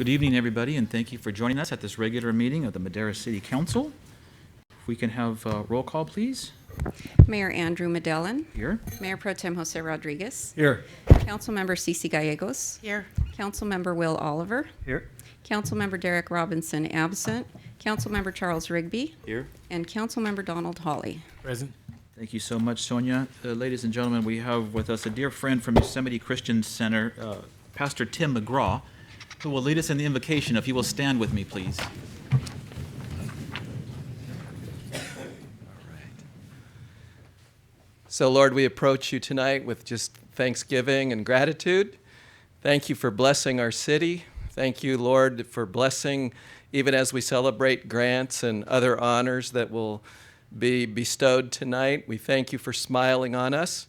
Good evening, everybody, and thank you for joining us at this regular meeting of the Madera City Council. If we can have roll call, please. Mayor Andrew Medellin. Here. Mayor Pro Tem Jose Rodriguez. Here. Councilmember Cece Gallegos. Here. Councilmember Will Oliver. Here. Councilmember Derek Robinson absent. Councilmember Charles Rigby. Here. And Councilmember Donald Hawley. Present. Thank you so much, Sonia. Ladies and gentlemen, we have with us a dear friend from Yosemite Christian Center, Pastor Tim Mcgraw, who will lead us in the invocation. If you will stand with me, please. So, Lord, we approach you tonight with just thanksgiving and gratitude. Thank you for blessing our city. Thank you, Lord, for blessing even as we celebrate grants and other honors that will be bestowed tonight. We thank you for smiling on us.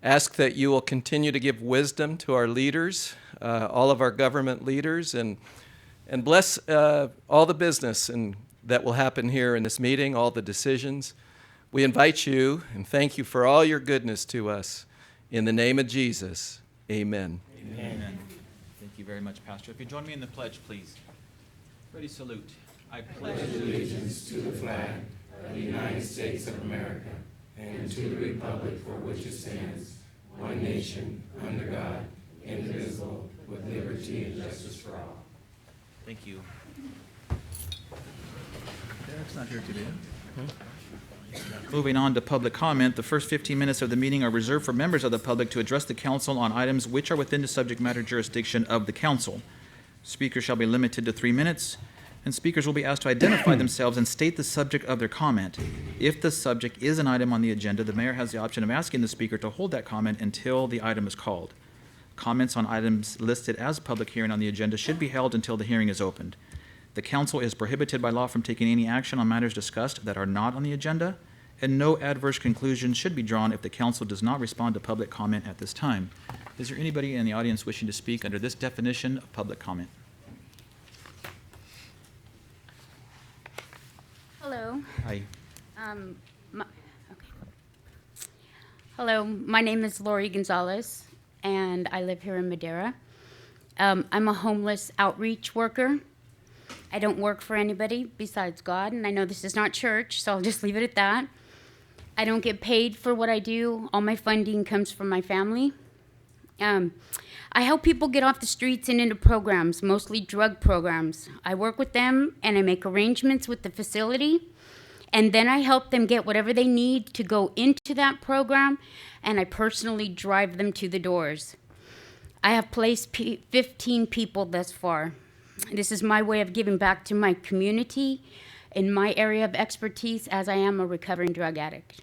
Ask that you will continue to give wisdom to our leaders, all of our government leaders, and bless all the business that will happen here in this meeting, all the decisions. We invite you and thank you for all your goodness to us. In the name of Jesus, amen. Amen. Thank you very much, Pastor. If you join me in the pledge, please. Ready, salute. I pledge allegiance to the flag of the United States of America and to the republic for which it stands, one nation, under God, indivisible, with liberty and justice for all. Thank you. Derek's not here today. Moving on to public comment, the first 15 minutes of the meeting are reserved for members of the public to address the council on items which are within the subject matter jurisdiction of the council. Speakers shall be limited to 3 minutes, and speakers will be asked to identify themselves and state the subject of their comment. If the subject is an item on the agenda, the mayor has the option of asking the speaker to hold that comment until the item is called. Comments on items listed as public hearing on the agenda should be held until the hearing is opened. The council is prohibited by law from taking any action on matters discussed that are not on the agenda, and no adverse conclusion should be drawn if the council does not respond to public comment at this time. Is there anybody in the audience wishing to speak under this definition of public comment? Hello. Hi. Hello, my name is Laurie Gonzales, and I live here in Madera. I'm a homeless outreach worker. I don't work for anybody besides God, and I know this is not church, so I'll just leave it at that. I don't get paid for what I do. All my funding comes from my family. I help people get off the streets and into programs, mostly drug programs. I work with them, and I make arrangements with the facility, and then I help them get whatever they need to go into that program, and I personally drive them to the doors. I have placed 15 people thus far. This is my way of giving back to my community in my area of expertise, as I am a recovering drug addict.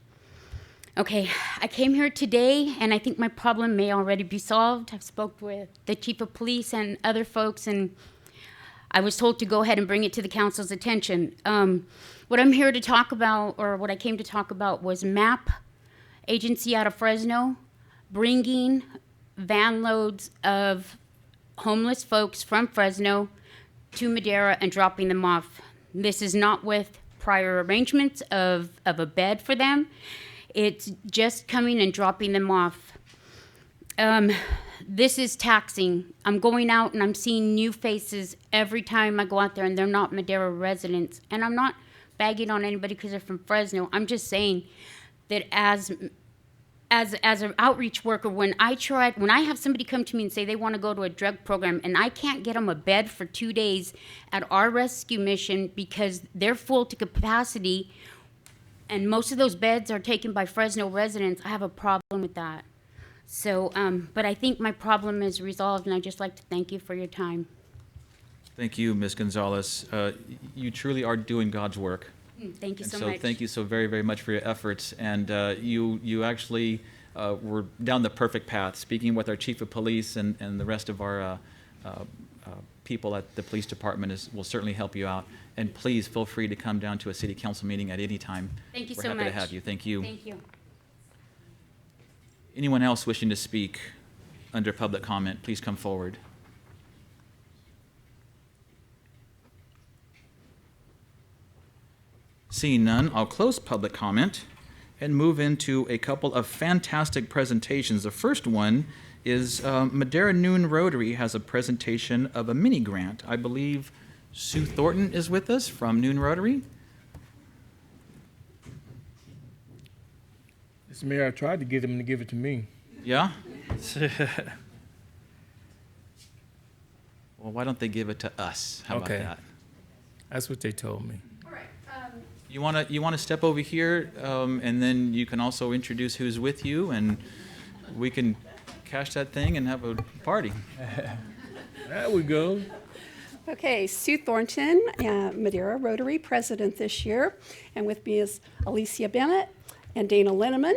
Okay, I came here today, and I think my problem may already be solved. I've spoke with the chief of police and other folks, and I was told to go ahead and bring it to the council's attention. What I'm here to talk about, or what I came to talk about, was MAP agency out of Fresno bringing van loads of homeless folks from Fresno to Madera and dropping them off. This is not with prior arrangements of a bed for them. It's just coming and dropping them off. This is taxing. I'm going out and I'm seeing new faces every time I go out there, and they're not Madera residents. And I'm not bagging on anybody because they're from Fresno. I'm just saying that as an outreach worker, when I have somebody come to me and say they want to go to a drug program and I can't get them a bed for 2 days at our rescue mission because they're full to capacity, and most of those beds are taken by Fresno residents, I have a problem with that. So, but I think my problem is resolved, and I'd just like to thank you for your time. Thank you, Ms. Gonzalez. You truly are doing God's work. Thank you so much. much. Thank you so very, very much for your efforts. And you actually were down the perfect path, speaking with our chief of police and the rest of our people at the police department will certainly help you out. And please feel free to come down to a city council meeting at any time. Thank you We're so much. happy to have you. Thank you. Thank you. Anyone else wishing to speak under public comment, please come forward. Seeing none, I'll close public comment and move into a couple of fantastic presentations. The first one is Madera Noon Rotary has a presentation of a mini grant. I believe Sue Thornton is with us from Noon Rotary. Mr. Mayor, I tried to get him to give it to me. Yeah? Well, why don't they give it to us? How Okay. about that? That's what they told me. You wanna step over here, and then you can also introduce who's with you, and we can cash that thing and have a party. There we go. Okay, Sue Thornton, Madera Rotary President this year, and with me is Alicia Bennett and Dana Linneman.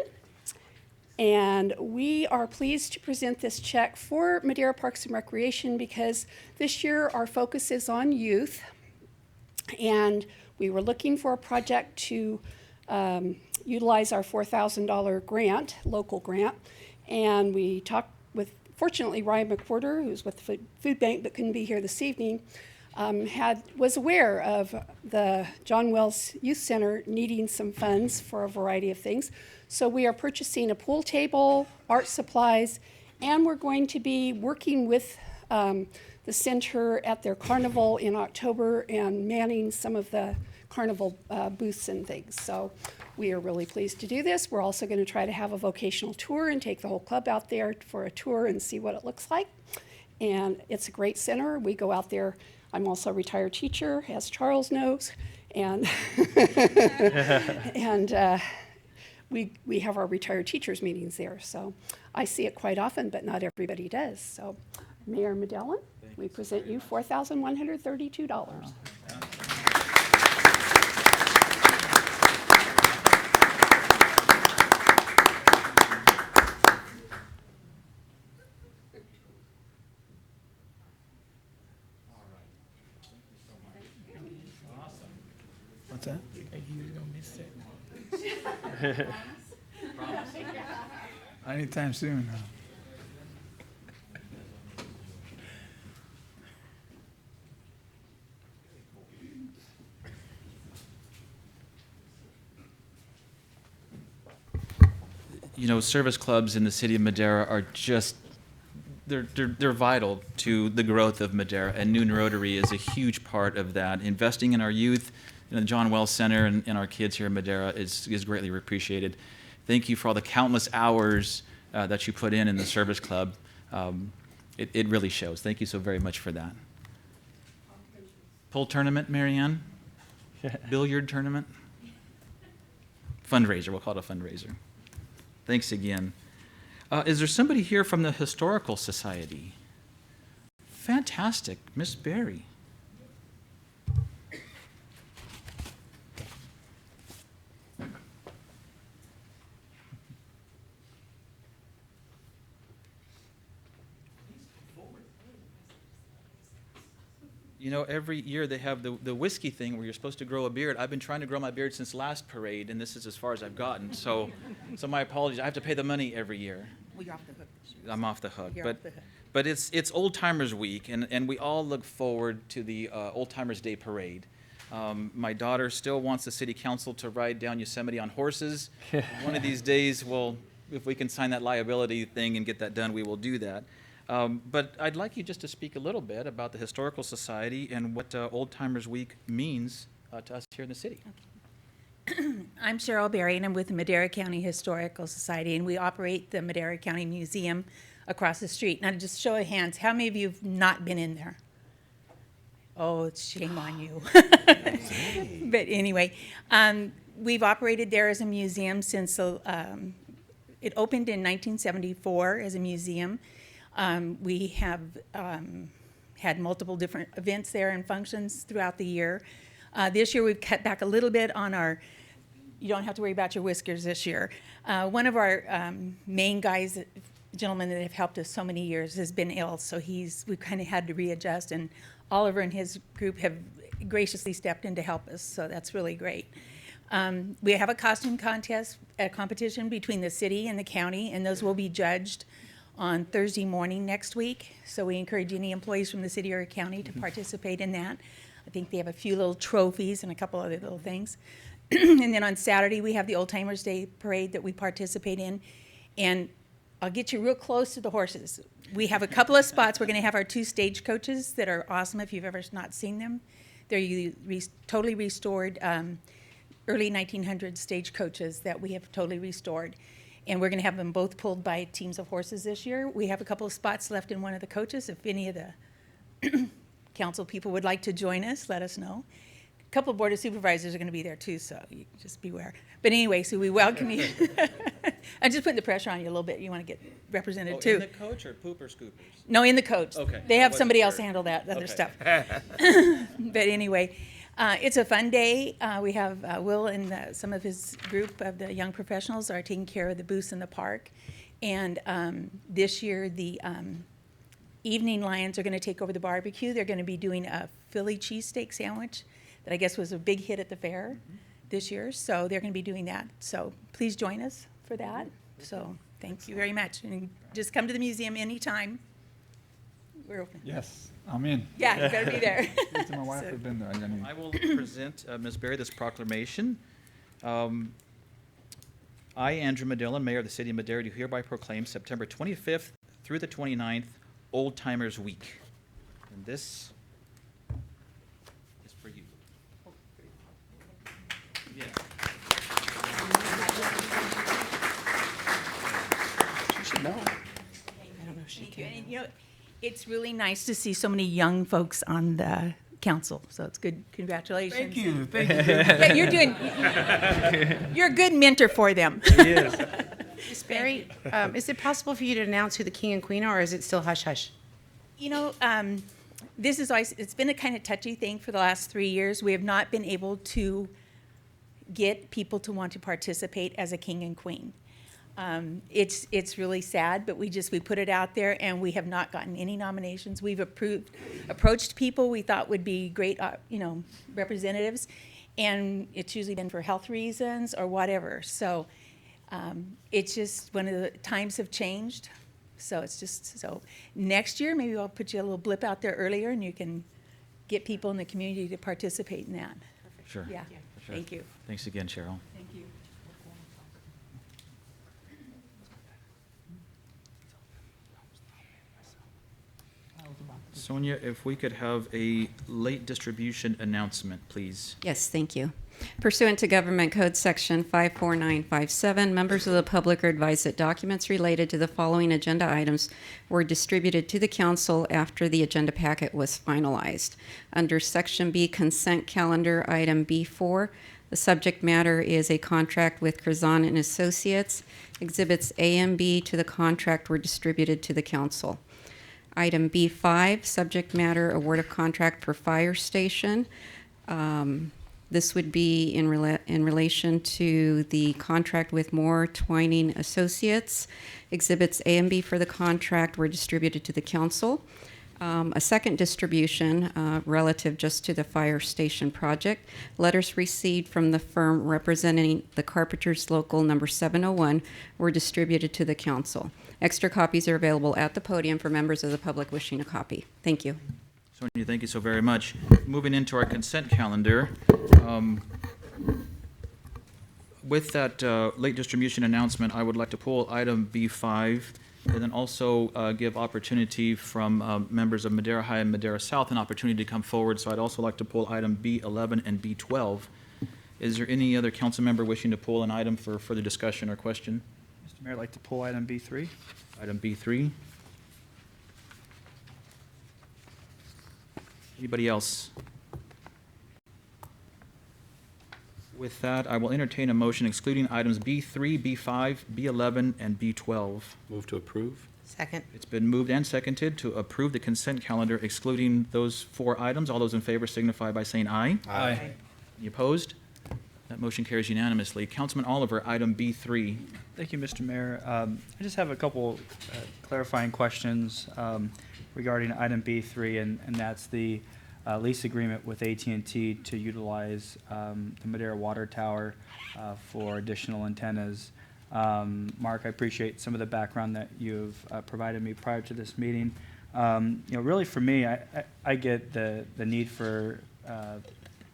And we are pleased to present this check for Madera Parks and Recreation because this year our focus is on youth. And we were looking for a project to utilize our $4,000 grant, local grant. And we talked with, fortunately, Ryan McWhorter, who's with the Food Bank but couldn't be here this evening, was aware of the John Wells Youth Center needing some funds for a variety of things. So we are purchasing a pool table, art supplies, and we're going to be working with the center at their carnival in October and manning some of the carnival booths and things. So we are really pleased to do this. We're also going to try to have a vocational tour and take the whole club out there for a tour and see what it looks like. And it's a great center. We go out there. I'm also a retired teacher, as Charles knows, and and we have our retired teachers meetings there. So I see it quite often, but not everybody does. So Mayor Medellin, we present you $4,132. What's that? Anytime soon. Huh? You know, service clubs in the city of Madera are just, they're vital to the growth of Madera, and Noon Rotary is a huge part of that. Investing in our youth, in the John Wells Center, and our kids here in Madera is greatly appreciated. Thank you for all the countless hours that you put in the service club. It really shows. Thank you so very much for that. Pool tournament, Marianne? Billiard tournament? Fundraiser, we'll call it a fundraiser. Thanks again. Is there somebody here from the Historical Society? Fantastic, Miss Berry. You know, every year they have the whiskey thing where you're supposed to grow a beard. I've been trying to grow my beard since last parade, and this is as far as I've gotten. So my apologies. I have to pay the money every year. Well, you're off the hook. I'm off the hook. You're off the hook. But it's Old Timers Week, and we all look forward to the Old Timers Day Parade. My daughter still wants the city council to ride down Yosemite on horses. One of these days, if we can sign that liability thing and get that done, we will do that. But I'd like you just to speak a little bit about the Historical Society and what Old Timers Week means to us here in the city. I'm Cheryl Berry, and I'm with the Madera County Historical Society, and we operate the Madera County Museum across the street. Now, just show of hands, how many of you have not been in there? Oh, it's shame on you. But anyway, we've operated there as a museum since it opened in 1974 as a museum. We have had multiple different events there and functions throughout the year. This year we've cut back a little bit on our, you don't have to worry about your whiskers this year. One of our main guys, gentlemen that have helped us so many years, has been ill, so we've kind of had to readjust, and Oliver and his group have graciously stepped in to help us, so that's really great. We have a costume contest, a competition between the city and the county, and those will be judged on Thursday morning next week. So we encourage any employees from the city or county to participate in that. I think they have a few little trophies and a couple other little things. And then on Saturday, we have the Old Timers Day Parade that we participate in. And I'll get you real close to the horses. We have a couple of spots. We're going to have our 2 stagecoaches that are awesome if you've ever not seen them. They're totally restored, early 1900s stagecoaches that we have totally restored. And we're going to have them both pulled by teams of horses this year. We have a couple of spots left in one of the coaches. If any of the council people would like to join us, let us know. A couple of board of supervisors are going to be there too, so you just beware. But anyway, so we welcome you. I'm just putting the pressure on you a little bit. You want to get represented too. In the coach or pooper scoopers? No, in the coach. Okay. They I have wasn't somebody else sure. handle that other Okay. stuff. But anyway, it's a fun day. We have Will and some of his group of the young professionals are taking care of the booths in the park. And this year, the Evening Lions are going to take over the barbecue. They're going to be doing a Philly cheesesteak sandwich that I guess was a big hit at the fair this year. So they're going to be doing that. So please join us for that. So thank you very much. And just come to the museum anytime. We're open. Yes, I'm in. Yeah, you better be there. My wife So- had been there. I will present, Ms. Berry, this proclamation. I, Andrew Medilla, Mayor of the City of Madera, do hereby proclaim September 25th through the 29th, Old Timers Week. And this is for you. Yeah. Thank you. And, you know, it's really nice to see so many young folks on the council, so it's good. Congratulations. Thank you, thank you. Yeah, you're a good mentor for them. Ms. Berry, is it possible for you to announce who the king and queen are, or is it still hush-hush? You know, this is always, it's been a kind of touchy thing for the last 3 years. We have not been able to get people to want to participate as a king and queen. It's really sad, but we put it out there, and we have not gotten any nominations. We've approached people we thought would be great, representatives, and it's usually been for health reasons or whatever. So it's just one of the times have changed. So it's just so next year maybe I'll put you a little blip out there earlier, and you can get people in the community to participate in that. Sure. Yeah. For sure. Thank you. Thanks again, Cheryl. Thank you. Sonia, if we could have a late distribution announcement, please. Yes, thank you. Pursuant to Government Code Section 54957, members of the public are advised that documents related to the following agenda items were distributed to the council after the agenda packet was finalized. Under Section B, Consent Calendar, Item B4, the subject matter is a contract with Curzon and Associates. Exhibits A and B to the contract were distributed to the council. Item B5, subject matter, award of contract for fire station. This would be in relation to the contract with Moore Twining Associates. Exhibits A and B for the contract were distributed to the council. A second distribution relative just to the fire station project. Letters received from the firm representing the Carpenters Local Number 701 were distributed to the council. Extra copies are available at the podium for members of the public wishing a copy. Thank you. Sonia, thank you so very much. Moving into our consent calendar, with that late distribution announcement, I would like to pull item B5 and then also give opportunity from members of Madera High and Madera South an opportunity to come forward. So I'd also like to pull item B11 and B12. Is there any other council member wishing to pull an item for further discussion or question? Mr. Mayor, I'd like to pull item B3. Item B3. Anybody else? With that, I will entertain a motion excluding items B3, B5, B11, and B12. Move to approve? Second. It's been moved and seconded to approve the consent calendar excluding those 4 items. All those in favor signify by saying aye. Aye. Any opposed? That motion carries unanimously. Councilman Oliver, item B3. Thank you, Mr. Mayor. I just have a couple clarifying questions regarding item B3, and that's the lease agreement with AT&T to utilize the Madera Water Tower for additional antennas. Mark, I appreciate some of the background that you've provided me prior to this meeting. Really for me, I get the need for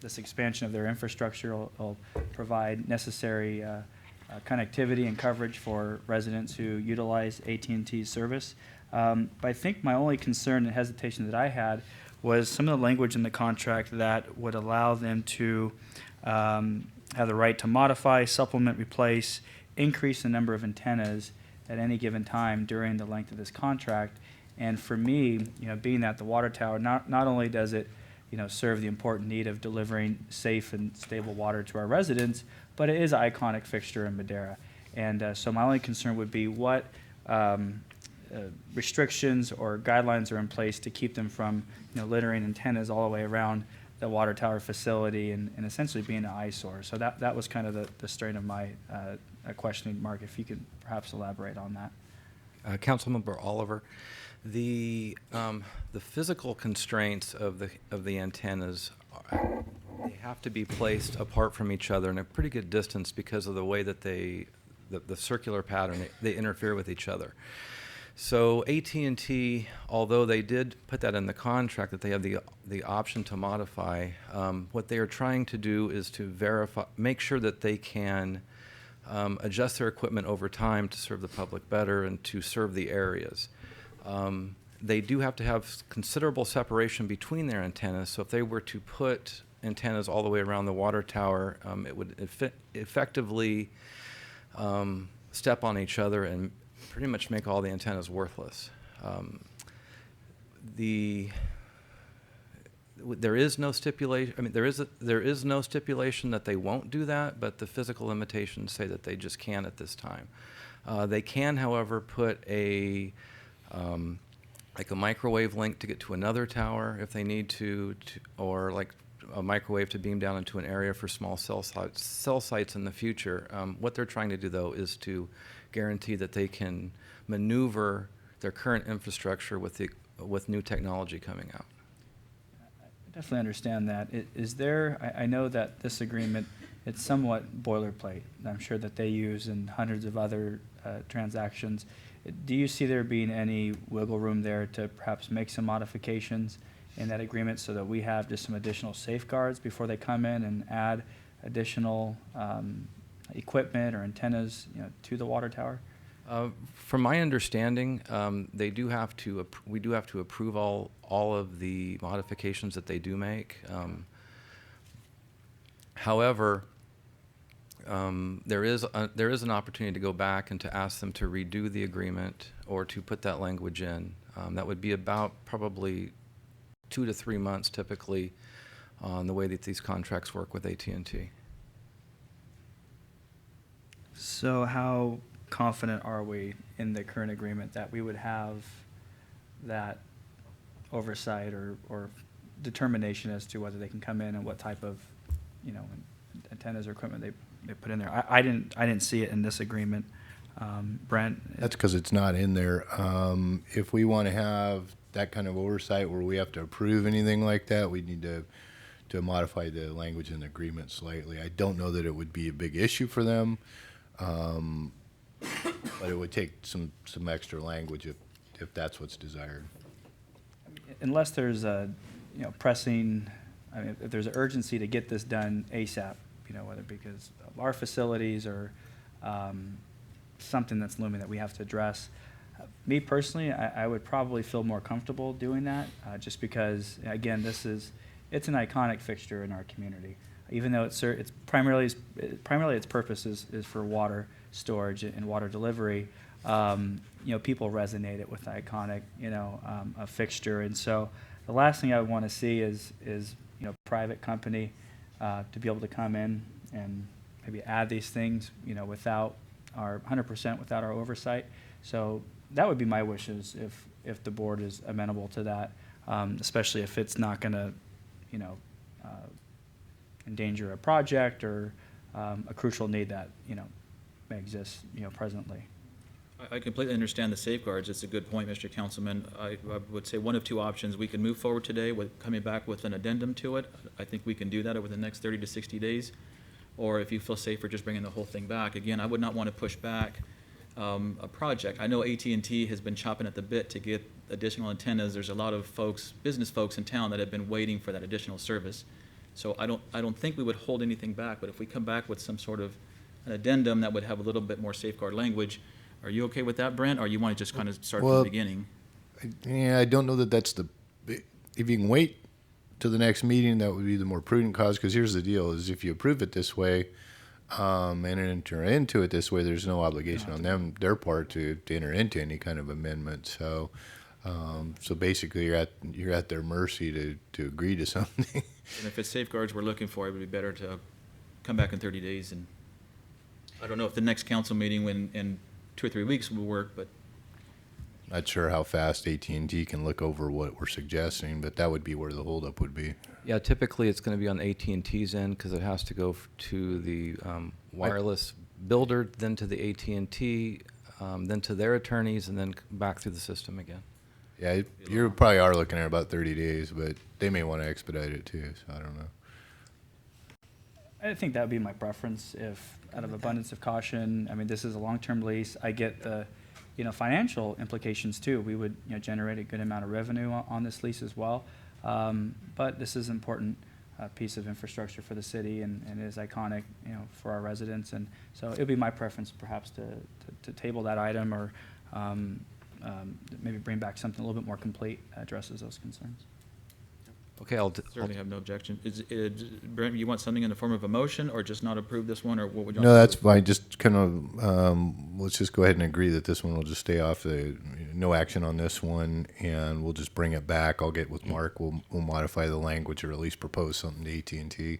this expansion of their infrastructure will provide necessary connectivity and coverage for residents who utilize AT&T's service. But I think my only concern and hesitation that I had was some of the language in the contract that would allow them to have the right to modify, supplement, replace, increase the number of antennas at any given time during the length of this contract. And for me, being that the water tower, not only does it, serve the important need of delivering safe and stable water to our residents, but it is an iconic fixture in Madera. And so my only concern would be what restrictions or guidelines are in place to keep them from, littering antennas all the way around the water tower facility and essentially being an eyesore. So that was kind of the strain of my questioning, Mark, if you could perhaps elaborate on that. Councilmember Oliver, the physical constraints of the antennas, they have to be placed apart from each other in a pretty good distance because of the way that the circular pattern, they interfere with each other. So AT&T, although they did put that in the contract that they have the option to modify, what they are trying to do is to make sure that they can adjust their equipment over time to serve the public better and to serve the areas. They do have to have considerable separation between their antennas, so if they were to put antennas all the way around the water tower, it would effectively step on each other and pretty much make all the antennas worthless. There is no stipulation. I mean, there is no stipulation that they won't do that, but the physical limitations say that they just can't at this time. They can, however, put like a microwave link to get to another tower if they need to, or like a microwave to beam down into an area for small cell sites in the future. What they're trying to do, though, is to guarantee that they can maneuver their current infrastructure with new technology coming out. I definitely understand that. Is there, I know that this agreement, it's somewhat boilerplate. I'm sure that they use in hundreds of other transactions. Do you see there being any wiggle room there to perhaps make some modifications in that agreement so that we have just some additional safeguards before they come in and add additional equipment or antennas, to the water tower? From my understanding, we do have to approve all of the modifications that they do make. However, there is an opportunity to go back and to ask them to redo the agreement or to put that language in. That would be about probably 2 to 3 months typically on the way that these contracts work with AT&T. So how confident are we in the current agreement that we would have that oversight or determination as to whether they can come in and what type of, antennas or equipment they put in there? I didn't see it in this agreement. Brent? That's because it's not in there. If we want to have that kind of oversight where we have to approve anything like that, we need to modify the language in the agreement slightly. I don't know that it would be a big issue for them, but it would take some extra language if that's what's desired. Unless there's a pressing, if there's an urgency to get this done ASAP, whether because of our facilities or something that's looming that we have to address. Me personally, I would probably feel more comfortable doing that, just because, again, it's an iconic fixture in our community. Even though it's primarily its purpose is for water storage and water delivery, people resonate it with the iconic, a fixture. And so the last thing I would want to see is private company to be able to come in and maybe add these things, without our 100% without our oversight. So that would be my wishes if the board is amenable to that, especially if it's not going to, endanger a project or a crucial need that may exist presently. I completely understand the safeguards. It's a good point, Mr. Councilman. I would say one of two options. We can move forward today with coming back with an addendum to it. I think we can do that over the next 30 to 60 days. Or if you feel safer just bringing the whole thing back. Again, I would not want to push back a project. I know AT&T has been chopping at the bit to get additional antennas. There's a lot of business folks in town that have been waiting for that additional service. So I don't think we would hold anything back, but if we come back with some sort of an addendum that would have a little bit more safeguard language. Are you okay with that, Brent, or you want to just kind of start from Well, the beginning? Yeah, I don't know that that's if you can wait to the next meeting, that would be the more prudent cause, because here's the deal, is if you approve it this way, and enter into it this way, there's no obligation on their part to enter into any kind of amendment. So, so basically you're at their mercy to agree to something. And if it's safeguards we're looking for, it would be better to come back in 30 days. And I don't know if the next council meeting in 2 or 3 weeks will work, but Not sure how fast AT&T can look over what we're suggesting, but that would be where the holdup would be. Yeah, typically it's going to be on AT&T's end because it has to go to the wireless builder, then to the AT&T, then to their attorneys, and then back through the system again. Yeah, you probably are looking at about 30 days, but they may want to expedite it too, so I don't know. I think that would be my preference if, out of abundance of caution, I mean, this is a long-term lease. I get the, financial implications too. We would, generate a good amount of revenue on this lease as well. But this is an important piece of infrastructure for the city and is iconic, for our residents. And so it would be my preference perhaps to table that item or maybe bring back something a little bit more complete that addresses those concerns. Okay, certainly have no objection. Brent, you want something in the form of a motion, or just not approve this one, or what would you? No, that's fine. Just kind of, let's just go ahead and agree that this one will just stay off no action on this one, and we'll just bring it back. I'll get with Mark. We'll modify the language, or at least propose something to AT&T.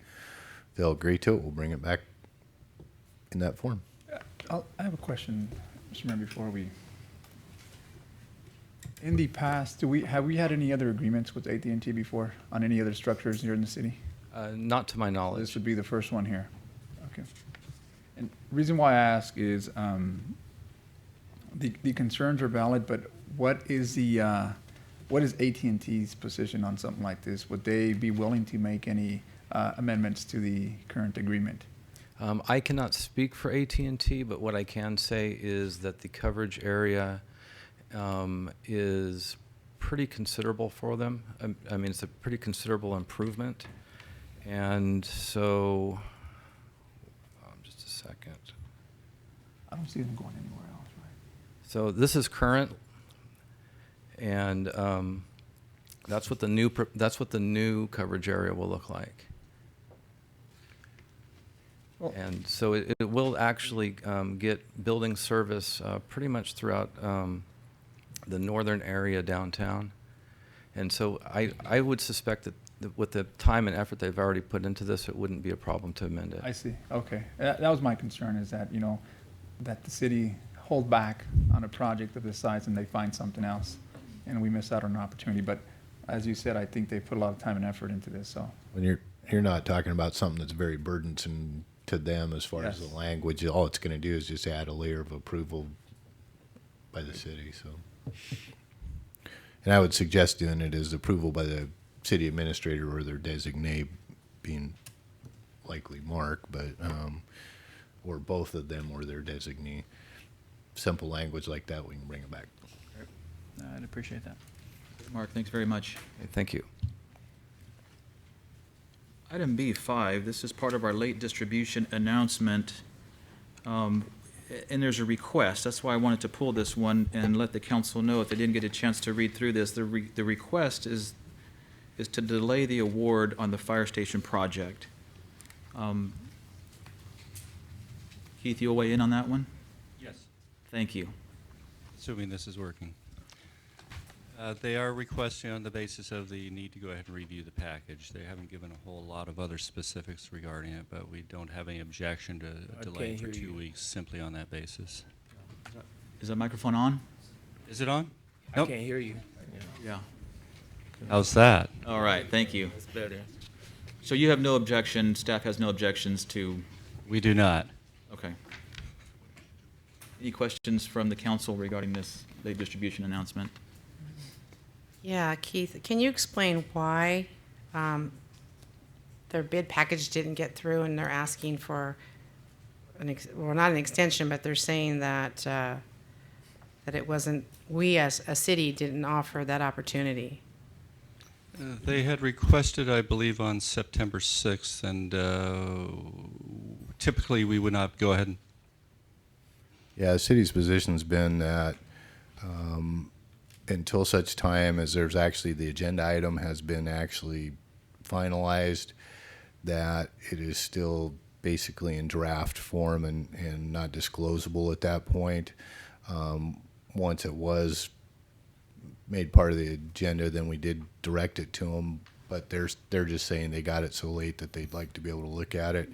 They'll agree to it. We'll bring it back in that form. I have a question, Mr. Mayor, before we. In the past, have we had any other agreements with AT&T before on any other structures here in the city? Not to my knowledge. This would be the first one here. Okay. And the reason why I ask is the concerns are valid, but what is AT&T's position on something like this? Would they be willing to make any amendments to the current agreement? I cannot speak for AT&T, but what I can say is that the coverage area is pretty considerable for them. I mean, it's a pretty considerable improvement. And so, just a second. I don't see them going anywhere else, right? So this is current, and that's what the new coverage area will look like. Well, and so it will actually get building service pretty much throughout the northern area downtown. And so I would suspect that with the time and effort they've already put into this, it wouldn't be a problem to amend it. I see. Okay. That was my concern, is that, that the city hold back on a project of this size and they find something else and we miss out on an opportunity. But as you said, I think they put a lot of time and effort into this. So when you're not talking about something that's very burdensome to them as far as the language, all it's going to do is just add a layer of approval by the city. So, and I would suggest doing it as approval by the city administrator or their designee, being likely Mark, but or both of them or their designee. Simple language like that, we can bring it back. I'd appreciate that. Mark, thanks very much. Okay, thank you. Item B5, this is part of our late distribution announcement. And there's a request. That's why I wanted to pull this one and let the council know if they didn't get a chance to read through this. The request is to delay the award on the fire station project. Keith, you'll weigh in on that one? Yes. Thank you. Assuming this is working. They are requesting on the basis of the need to go ahead and review the package. They haven't given a whole lot of other specifics regarding it, but we don't have any objection to delay for 2 weeks simply on that basis. Is that microphone on? Is it on? I can't hear you. Yeah. How's that? All right, thank you. It's better. So you have no objection, staff has no objections to? We do not. Okay. Any questions from the council regarding this late distribution announcement? Yeah, Keith, can you explain why their bid package didn't get through and they're asking for well, not an extension, but they're saying that that it wasn't, we as a city didn't offer that opportunity? They had requested, I believe, on September 6th, and typically we would not go ahead and. Yeah, the city's position's been that until such time as there's actually the agenda item has been actually finalized, that it is still basically in draft form and not disclosable at that point. Once it was made part of the agenda, then we did direct it to them, but they're just saying they got it so late that they'd like to be able to look at it.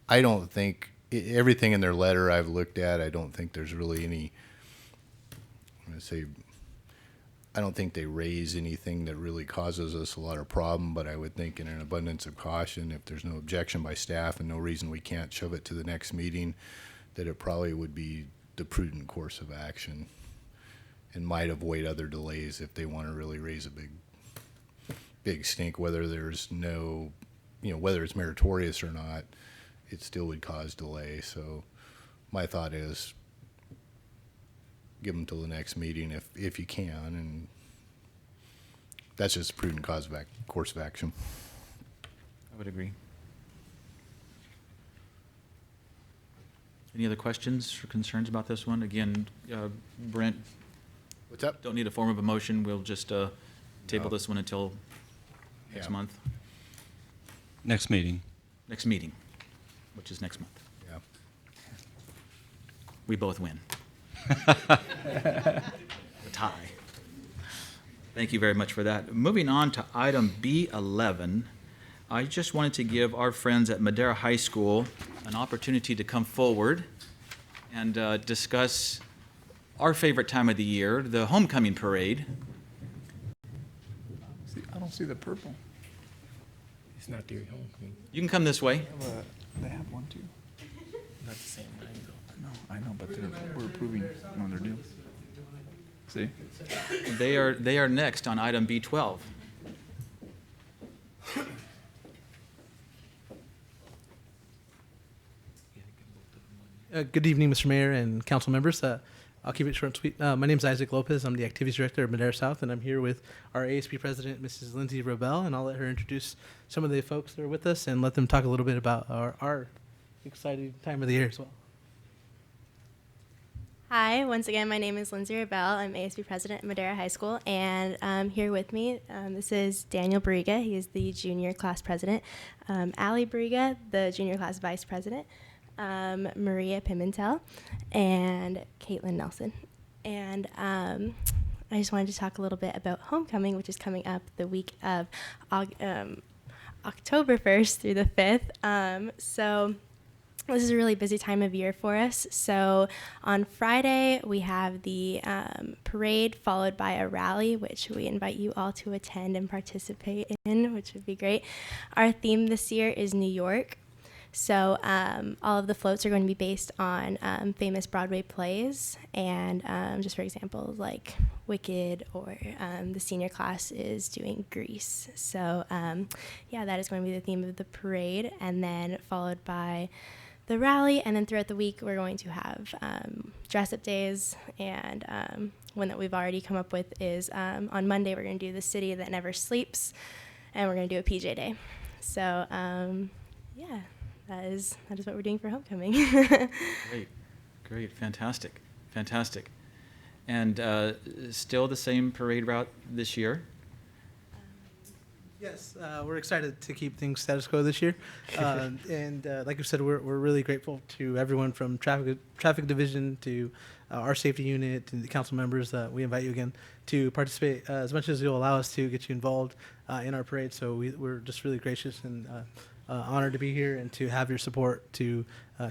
I don't think, everything in their letter I've looked at, I don't think there's really any, I'm going to say, I don't think they raise anything that really causes us a lot of problem, but I would think in an abundance of caution, if there's no objection by staff and no reason we can't shove it to the next meeting, that it probably would be the prudent course of action and might avoid other delays if they want to really raise a big stink, whether there's no, whether it's meritorious or not, it still would cause delay. So my thought is give them till the next meeting if you can, and that's just a prudent course of action. I would agree. Any other questions or concerns about this one? Again, Brent, What's up? don't need a form of a motion. We'll just table No. this one until next Yeah. month. Next meeting. Next meeting, which is next month. Yeah. We both win. A tie. Thank you very much for that. Moving on to item B11, I just wanted to give our friends at Madera High School an opportunity to come forward and discuss our favorite time of the year, the homecoming parade. See, I don't see the purple. It's not their homecoming. You can come this way. They have one too. Not the same angle. I know, but we're approving one of their deals. See? They are next on item B12. Good evening, Mr. Mayor and council members. I'll keep it short and sweet. My name is Isaac Lopez. I'm the Activities Director of Madera South, and I'm here with our ASB President, Mrs. Lindsay Robel, and I'll let her introduce some of the folks that are with us and let them talk a little bit about our exciting time of the year as well. Hi, once again, my name is Lindsay Rabel. I'm ASB President at Madera High School, and here with me, this is Daniel Bariga. He is the Junior Class President. Ali Bariga, the Junior Class Vice President. Maria Pimentel, and Caitlin Nelson. And I just wanted to talk a little bit about homecoming, which is coming up the week of October 1st through the 5th. So this is a really busy time of year for us. So on Friday, we have the parade followed by a rally, which we invite you all to attend and participate in, which would be great. Our theme this year is New York. So all of the floats are going to be based on famous Broadway plays, and just for example, like Wicked, or the senior class is doing Grease. So yeah, that is going to be the theme of the parade, and then followed by the rally, and then throughout the week we're going to have dress-up days, and one that we've already come up with is on Monday we're going to do the City That Never Sleeps, and we're going to do a PJ Day. So yeah. That is what we're doing for homecoming. Great, fantastic. And still the same parade route this year? Yes, we're excited to keep things status quo this year. And like I said, we're really grateful to everyone from traffic division to our safety unit and the council members. We invite you again to participate as much as you'll allow us to get you involved in our parade. So we're just really gracious and honored to be here and to have your support to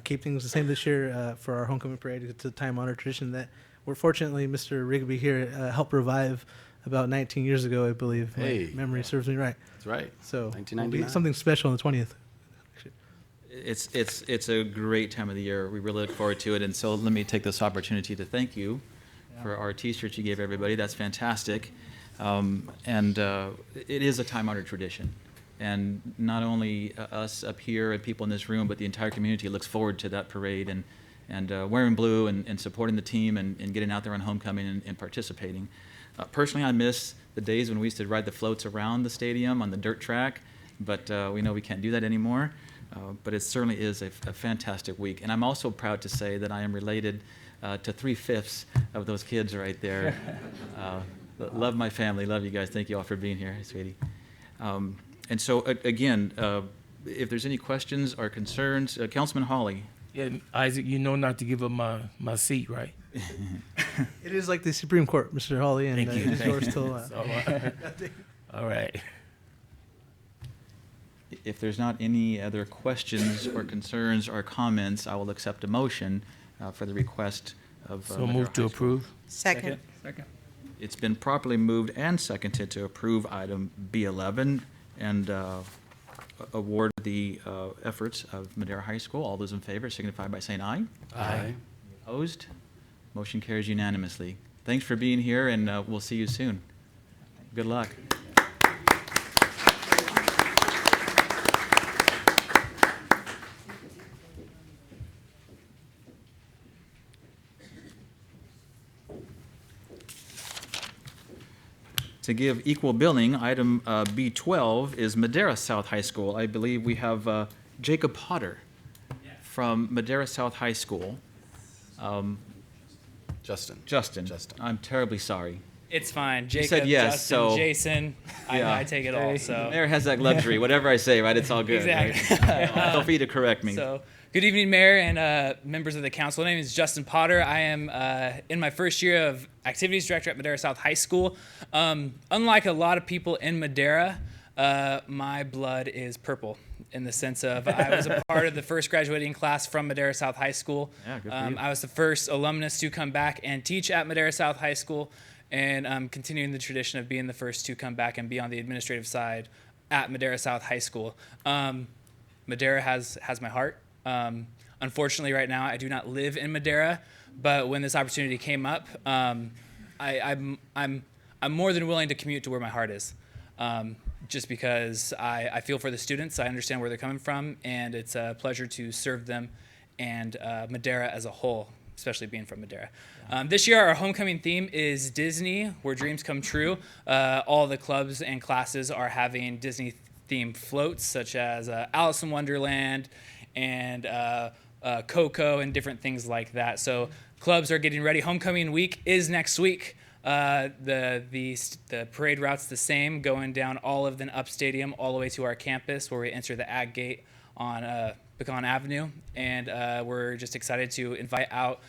keep things the same this year for our homecoming parade. It's a time-honored tradition that we're fortunately, Mr. Rigby here helped revive about 19 years ago, I believe. Hey. My memory serves me right. That's right. So it'll 1999. be something special on the 20th. It's a great time of the year. We really look forward to it. And so let me take this opportunity to thank you for our T-shirts you gave everybody. That's fantastic. And it is a time-honored tradition. And not only us up here and people in this room, but the entire community looks forward to that parade and wearing blue and supporting the team and getting out there on homecoming and participating. Personally, I miss the days when we used to ride the floats around the stadium on the dirt track, but we know we can't do that anymore. But it certainly is a fantastic week. And I'm also proud to say that I am related to 3/5 of those kids right there. Love my family. Love you guys. Thank you all for being here, sweetie. And so, again, if there's any questions or concerns, Councilman Hawley. Yeah, Isaac, you know not to give up my seat, right? It is like the Supreme Court, Mr. Hawley, and Thank you. it is yours till. All right. If there's not any other questions or concerns or comments, I will accept a motion for the request of. So move to approve. Second. It's been properly moved and seconded to approve item B11 and award the efforts of Madera High School. All those in favor signify by saying aye. Aye. Opposed? Motion carries unanimously. Thanks for being here, and we'll see you soon. Good luck. To give equal billing, item B12 is Madera South High School. I believe we have Jacob Potter from Madera South High School. Justin. Justin. I'm terribly sorry. It's fine. Jacob, said yes, Justin, so- Jason, I take it all. So Mayor has that luxury. Whatever I say, right, it's all good. Exactly. Right? Feel free to correct me. So, good evening, Mayor and members of the council. My name is Justin Potter. I am in my first year of activities director at Madera South High School. Unlike a lot of people in Madera, my blood is purple in the sense of I was a part of the first graduating class from Madera South High School. Yeah, good for you. I was the first alumnus to come back and teach at Madera South High School, and I'm continuing the tradition of being the first to come back and be on the administrative side at Madera South High School. Madera has my heart. Unfortunately, right now, I do not live in Madera, but when this opportunity came up, I'm more than willing to commute to where my heart is, just because I feel for the students. I understand where they're coming from, and it's a pleasure to serve them and Madera as a whole, especially being from Madera. This year, our homecoming theme is Disney, where dreams come true. All the clubs and classes are having Disney-themed floats, such as Alice in Wonderland and Coco and different things like that. So clubs are getting ready. Homecoming week is next week. The parade route's the same, going down Olive, then up Stadium, all the way to our campus, where we enter the Ag Gate on Pecan Avenue. And we're just excited to invite out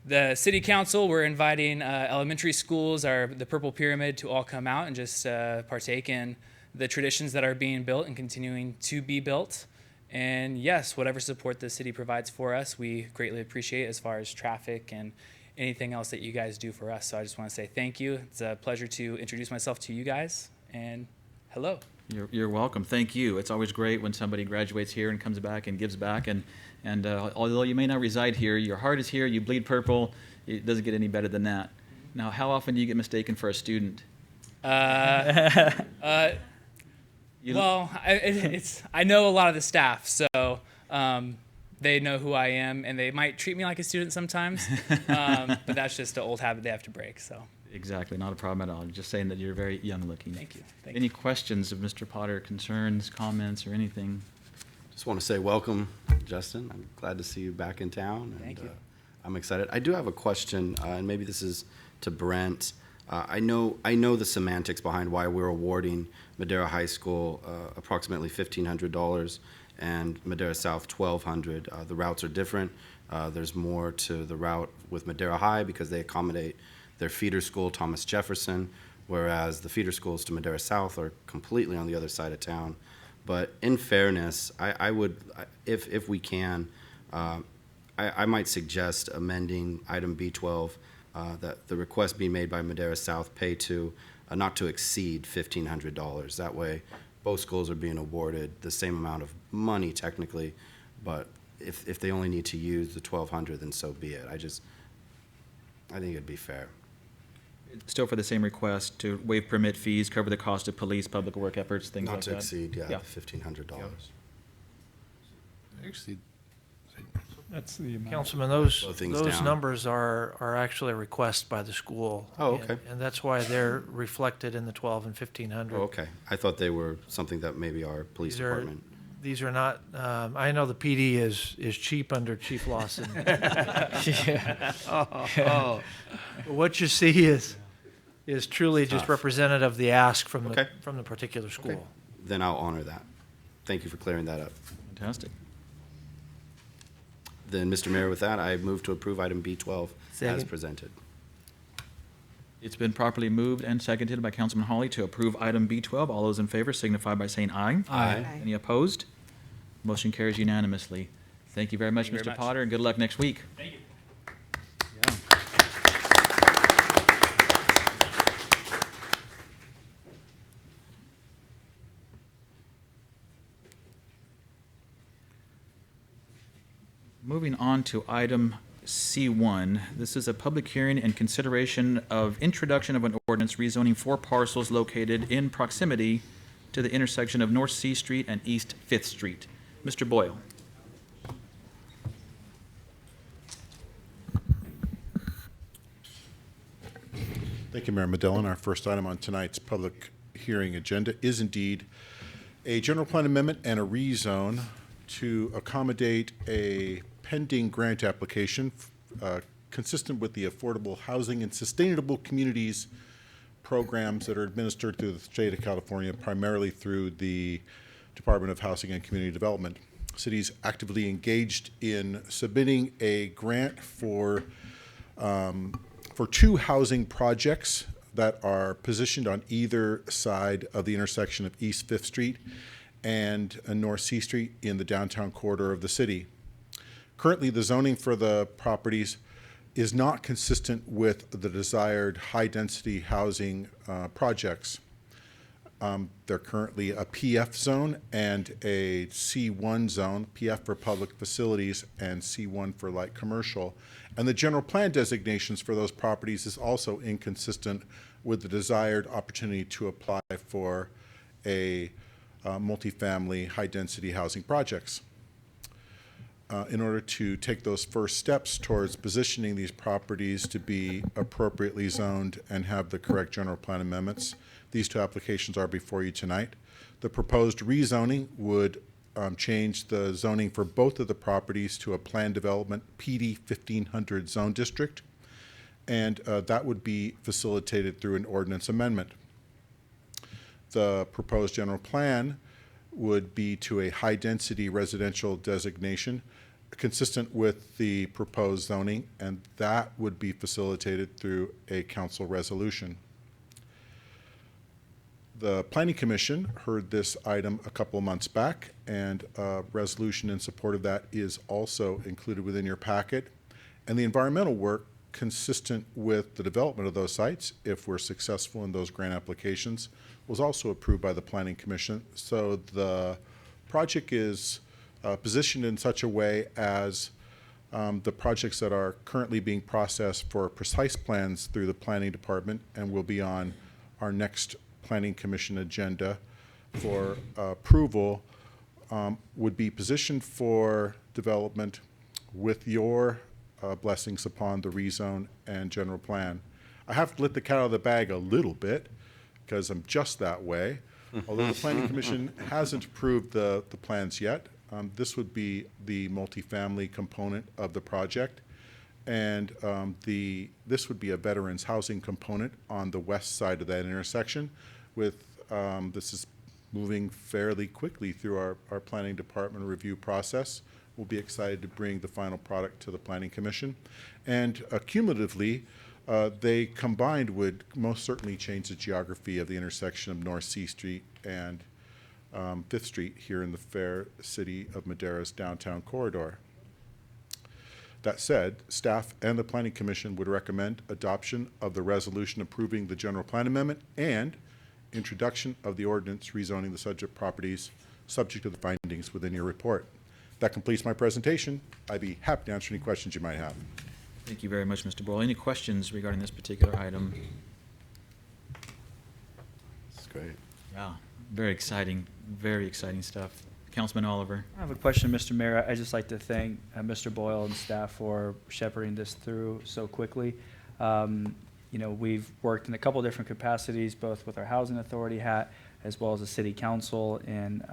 the city council. We're inviting elementary schools, the Purple Pyramid, to all come out and just partake in the traditions that are being built and continuing to be built. And yes, whatever support the city provides for us, we greatly appreciate as far as traffic and anything else that you guys do for us. So I just want to say thank you. It's a pleasure to introduce myself to you guys, and hello. You're welcome. Thank you. It's always great when somebody graduates here and comes back and gives back. And although you may not reside here, your heart is here, you bleed purple. It doesn't get any better than that. Now, how often do you get mistaken for a student? Well, I know a lot of the staff, so they know who I am, and they might treat me like a student sometimes, but that's just an old habit they have to break. So Exactly, not a problem at all. Just saying that you're very young looking. Thank you. Any questions of Mr. Potter, concerns, comments, or anything? Just want to say welcome, Justin. I'm glad to see you back in town. Thank you. I'm excited. I do have a question, and maybe this is to Brent. I know the semantics behind why we're awarding Madera High School approximately $1,500 and Madera South $1,200. The routes are different. There's more to the route with Madera High because they accommodate their feeder school, Thomas Jefferson, whereas the feeder schools to Madera South are completely on the other side of town. But in fairness, I would, if we can, I might suggest amending item B12, that the request be made by Madera South pay to not to exceed $1,500. That way, both schools are being awarded the same amount of money technically, but if they only need to use the $1,200, then so be it. I think it'd be fair. Still for the same request to waive permit fees, cover the cost of police, public work efforts, things like Not that? to exceed, yeah, $1,500. Actually, That's the amount. Councilman, those Slow things down. numbers are actually a request by the school. Oh, okay. And that's why they're reflected in the 12 and 1,500. Oh, okay. I thought they were something that maybe our police These are- department. these are not, I know the PD is cheap under Chief Lawson. Yeah. But what you see is truly just representative of the ask from the particular school. Okay. Then I'll honor that. Thank you for clearing that up. Fantastic. Then, Mr. Mayor, with that, I move to approve item B12 as Second. presented. It's been properly moved and seconded by Councilman Hawley to approve item B12. All those in favor signify by saying aye. Aye. Any opposed? Motion carries unanimously. Thank you very much, Thank you Mr. very much. Potter, and good luck next week. Thank you. Moving on to item C1. This is a public hearing and consideration of introduction of an ordinance rezoning 4 parcels located in proximity to the intersection of North C Street and East 5th Street. Mr. Boyle. Thank you, Mayor Medellin. Our first item on tonight's public hearing agenda is indeed a general plan amendment and a rezone to accommodate a pending grant application consistent with the Affordable Housing and Sustainable Communities programs that are administered through the state of California, primarily through the Department of Housing and Community Development. City's actively engaged in submitting a grant for 2 housing projects that are positioned on either side of the intersection of East 5th Street and North C Street in the downtown corridor of the city. Currently, the zoning for the properties is not consistent with the desired high-density housing projects. They're currently a PF zone and a C1 zone, PF for public facilities and C1 for light commercial. And the general plan designations for those properties is also inconsistent with the desired opportunity to apply for a multifamily high-density housing projects. In order to take those first steps towards positioning these properties to be appropriately zoned and have the correct general plan amendments, these 2 applications are before you tonight. The proposed rezoning would change the zoning for both of the properties to a planned development PD 1500 zone district, and that would be facilitated through an ordinance amendment. The proposed general plan would be to a high-density residential designation consistent with the proposed zoning, and that would be facilitated through a council resolution. The Planning Commission heard this item a couple of months back, and a resolution in support of that is also included within your packet. And the environmental work consistent with the development of those sites, if we're successful in those grant applications, was also approved by the Planning Commission. So the project is positioned in such a way as the projects that are currently being processed for precise plans through the Planning Department and will be on our next Planning Commission agenda for approval would be positioned for development with your blessings upon the rezone and general plan. I have to let the cat out of the bag a little bit because I'm just that way. Although the Planning Commission hasn't approved the plans yet, this would be the multifamily component of the project. And this would be a veterans housing component on the west side of that intersection. With this is moving fairly quickly through our planning department review process. We'll be excited to bring the final product to the Planning Commission. And cumulatively, they combined would most certainly change the geography of the intersection of North C Street and 5th Street here in the fair city of Madera's downtown corridor. That said, staff and the Planning Commission would recommend adoption of the resolution approving the general plan amendment and introduction of the ordinance rezoning the subject properties subject to the findings within your report. That completes my presentation. I'd be happy to answer any questions you might have. Thank you very much, Mr. Boyle. Any questions regarding this particular item? That's great. Yeah, very exciting stuff. Councilman Oliver. I have a question, Mr. Mayor. I'd just like to thank Mr. Boyle and staff for shepherding this through so quickly. You know, we've worked in a couple different capacities, both with our housing authority hat as well as the city council, and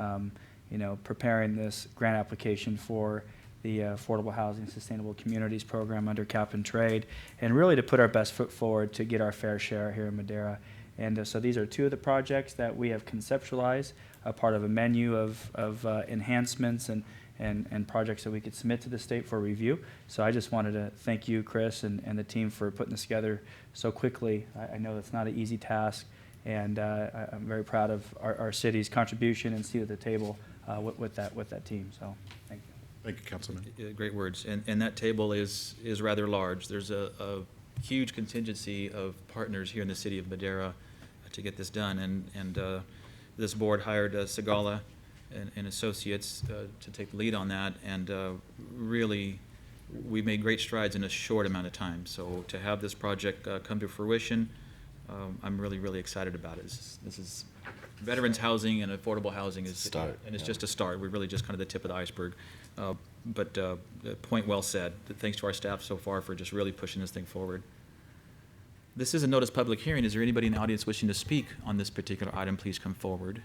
preparing this grant application for the Affordable Housing Sustainable Communities Program under Cap and Trade, and really to put our best foot forward to get our fair share here in Madera. And so these are two of the projects that we have conceptualized, a part of a menu of enhancements and projects that we could submit to the state for review. So I just wanted to thank you, Chris, and the team for putting this together so quickly. I know that's not an easy task, and I'm very proud of our city's contribution and seat at the table with that team. So thank you. Thank you, Councilman. Great words. And that table is rather large. There's a huge contingency of partners here in the city of Madera to get this done. And this board hired Segala and Associates to take the lead on that. And really, we made great strides in a short amount of time. So to have this project come to fruition, I'm really, really excited about it. This is veterans housing and affordable housing is just a start. We're really just kind of the tip of the iceberg. But point well said. Thanks to our staff so far for just really pushing this thing forward. This is a notice public hearing. Is there anybody in the audience wishing to speak on this particular item? Please come forward.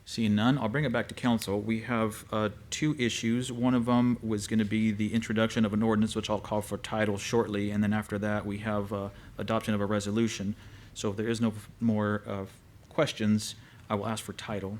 Seeing none, I'll bring it back to council. We have two issues. One of them was going to be the introduction of an ordinance, which I'll call for title shortly, and then after that we have adoption of a resolution. So if there is no more questions, I will ask for title.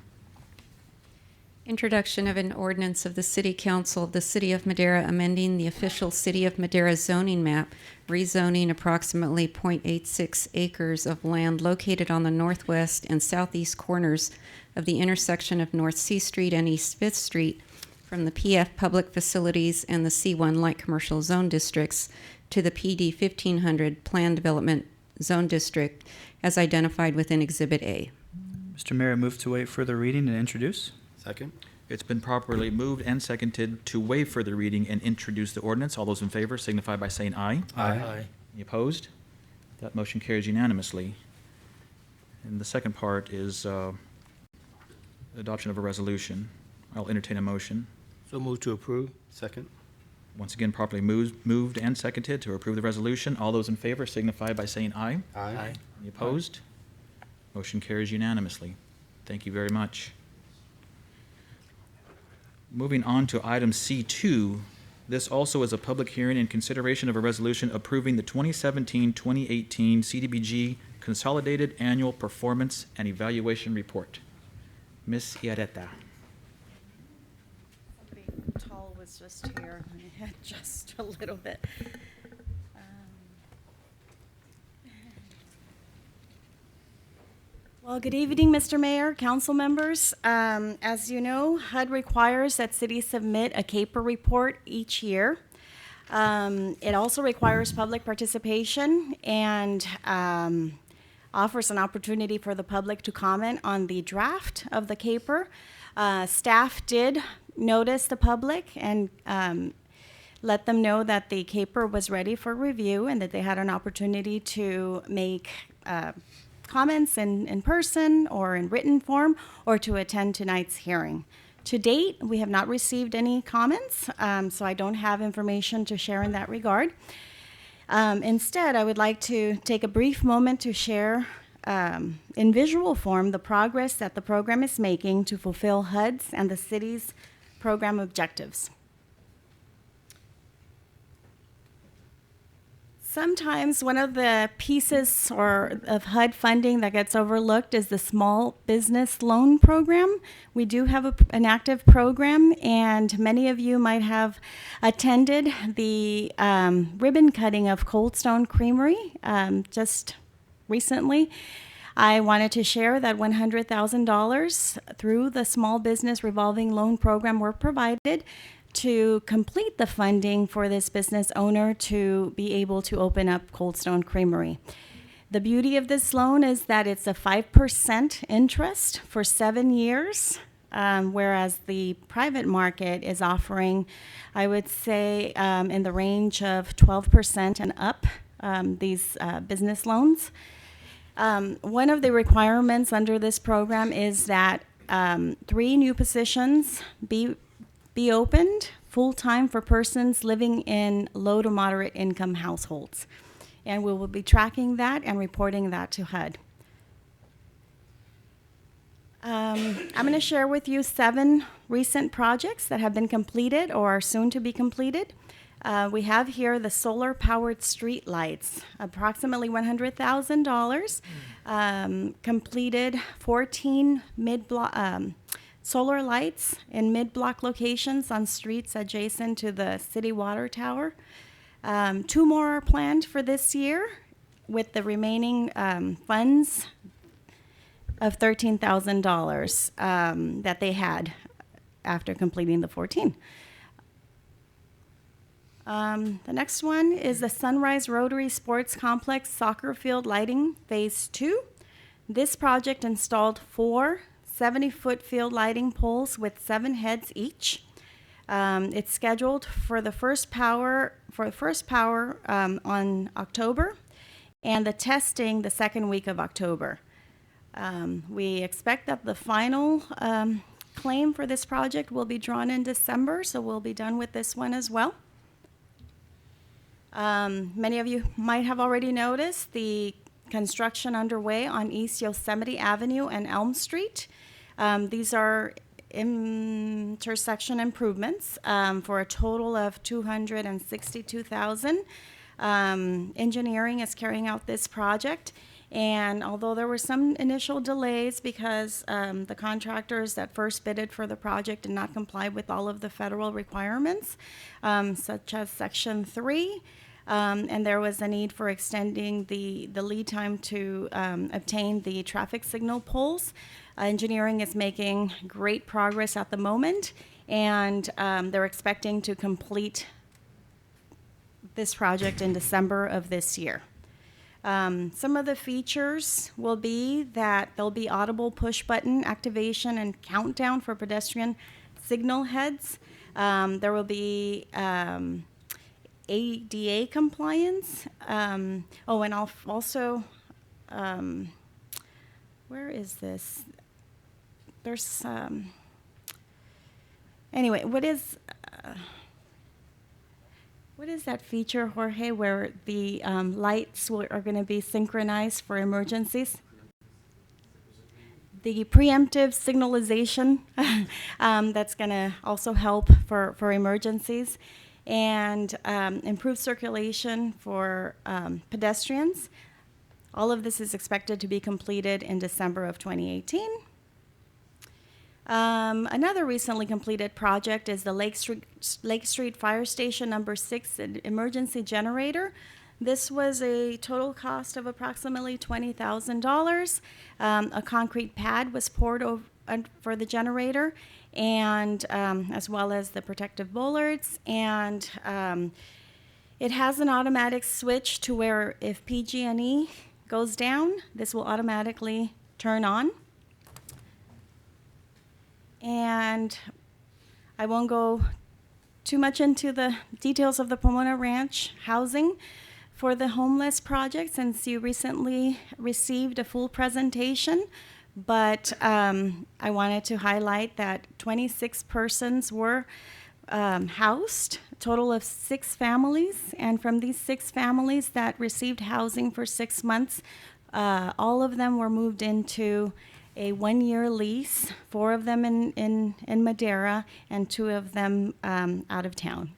Introduction of an ordinance of the City Council of the City of Madera amending the official City of Madera zoning map, rezoning approximately 0.86 acres of land located on the northwest and southeast corners of the intersection of North C Street and East 5th Street from the PF Public Facilities and the C1 Light Commercial Zone Districts to the PD 1500 Plan Development Zone District as identified within Exhibit A. Mr. Mayor, I move to waive further reading and introduce. Second. It's been properly moved and seconded to waive further reading and introduce the ordinance. All those in favor signify by saying aye. Aye. Any opposed? That motion carries unanimously. And the second part is adoption of a resolution. I'll entertain a motion. So move to approve. Second. Once again, properly moved and seconded to approve the resolution. All those in favor signify by saying aye. Aye. Any opposed? Motion carries unanimously. Thank you very much. Moving on to item C2, this also is a public hearing in consideration of a resolution approving the 2017-2018 CDBG Consolidated Annual Performance and Evaluation Report. Ms. Iareta. Somebody tall was just here. I had just a little bit. Well, good evening, Mr. Mayor, council members. As you know, HUD requires that cities submit a CAPER report each year. It also requires public participation and offers an opportunity for the public to comment on the draft of the CAPER. Staff did notice the public and let them know that the CAPER was ready for review and that they had an opportunity to make comments in person or in written form or to attend tonight's hearing. To date, we have not received any comments, so I don't have information to share in that regard. Instead, I would like to take a brief moment to share in visual form the progress that the program is making to fulfill HUD's and the city's program objectives. Sometimes one of the pieces of HUD funding that gets overlooked is the small business loan program. We do have an active program, and many of you might have attended the ribbon cutting of Cold Stone Creamery just recently. I wanted to share that $100,000 through the Small Business Revolving Loan Program were provided to complete the funding for this business owner to be able to open up Cold Stone Creamery. The beauty of this loan is that it's a 5% interest for 7 years, whereas the private market is offering, I would say, in the range of 12% and up, these business loans. One of the requirements under this program is that 3 new positions be opened full-time for persons living in low to moderate income households. And we will be tracking that and reporting that to HUD. I'm going to share with you 7 recent projects that have been completed or are soon to be completed. We have here the solar-powered street lights, approximately $100,000. Completed 14 mid-block solar lights in mid-block locations on streets adjacent to the city water tower. 2 more are planned for this year, with the remaining funds of $13,000 that they had after completing the 14. The next one is the Sunrise Rotary Sports Complex Soccer Field Lighting Phase 2. This project installed 4 70-foot field lighting poles with 7 heads each. It's scheduled for the first power on October, and the testing the second week of October. We expect that the final claim for this project will be drawn in December, so we'll be done with this one as well. Many of you might have already noticed the construction underway on East Yosemite Avenue and Elm Street. These are intersection improvements for a total of $262,000. Engineering is carrying out this project, and although there were some initial delays because the contractors that first bidded for the project did not comply with all of the federal requirements, such as Section 3, and there was a need for extending the lead time to obtain the traffic signal poles. Engineering is making great progress at the moment, and they're expecting to complete this project in December of this year. Some of the features will be that there'll be audible push button activation and countdown for pedestrian signal heads. There will be ADA compliance. And I'll also, where is this? There's, anyway, what is that feature, Jorge, where the lights are going to be synchronized for emergencies? The preemptive signalization that's going to also help for emergencies, and improve circulation for pedestrians. All of this is expected to be completed in December of 2018. Another recently completed project is the Lake Street Fire Station number 6 emergency generator. This was a total cost of approximately $20,000. A concrete pad was poured over for the generator, and as well as the protective bollards, and it has an automatic switch to where if PG&E goes down, this will automatically turn on. And I won't go too much into the details of the Pomona Ranch housing for the homeless project, since you recently received a full presentation, but I wanted to highlight that 26 persons were housed, a total of 6 families, and from these 6 families that received housing for 6 months, all of them were moved into a 1-year lease, 4 of them in Madera, and 2 of them out of town.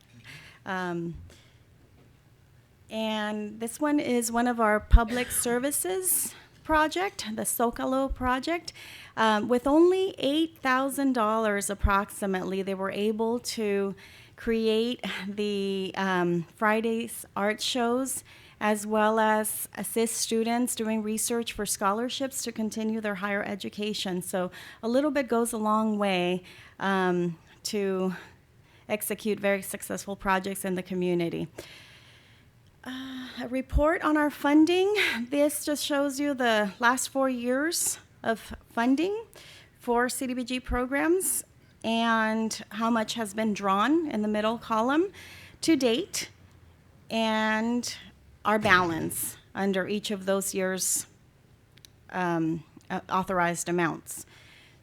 And this one is one of our public services project, the Zocalo project. With only $8,000 approximately, they were able to create the Friday's art shows, as well as assist students doing research for scholarships to continue their higher education. So a little bit goes a long way to execute very successful projects in the community. A report on our funding. This just shows you the last 4 years of funding for CDBG programs and how much has been drawn in the middle column to date, and our balance under each of those years' authorized amounts.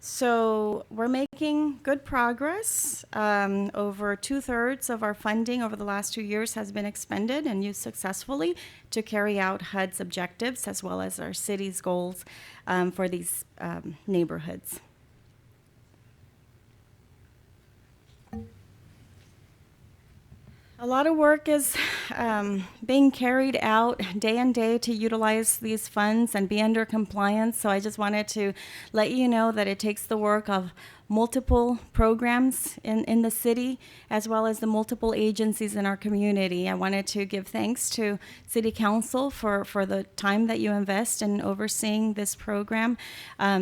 So we're making good progress. Over 2/3 of our funding over the last 2 years has been expended and used successfully to carry out HUD's objectives, as well as our city's goals for these neighborhoods. A lot of work is being carried out day and day to utilize these funds and be under compliance. So I just wanted to let you know that it takes the work of multiple programs in the city, as well as the multiple agencies in our community. I wanted to give thanks to City Council for the time that you invest in overseeing this program.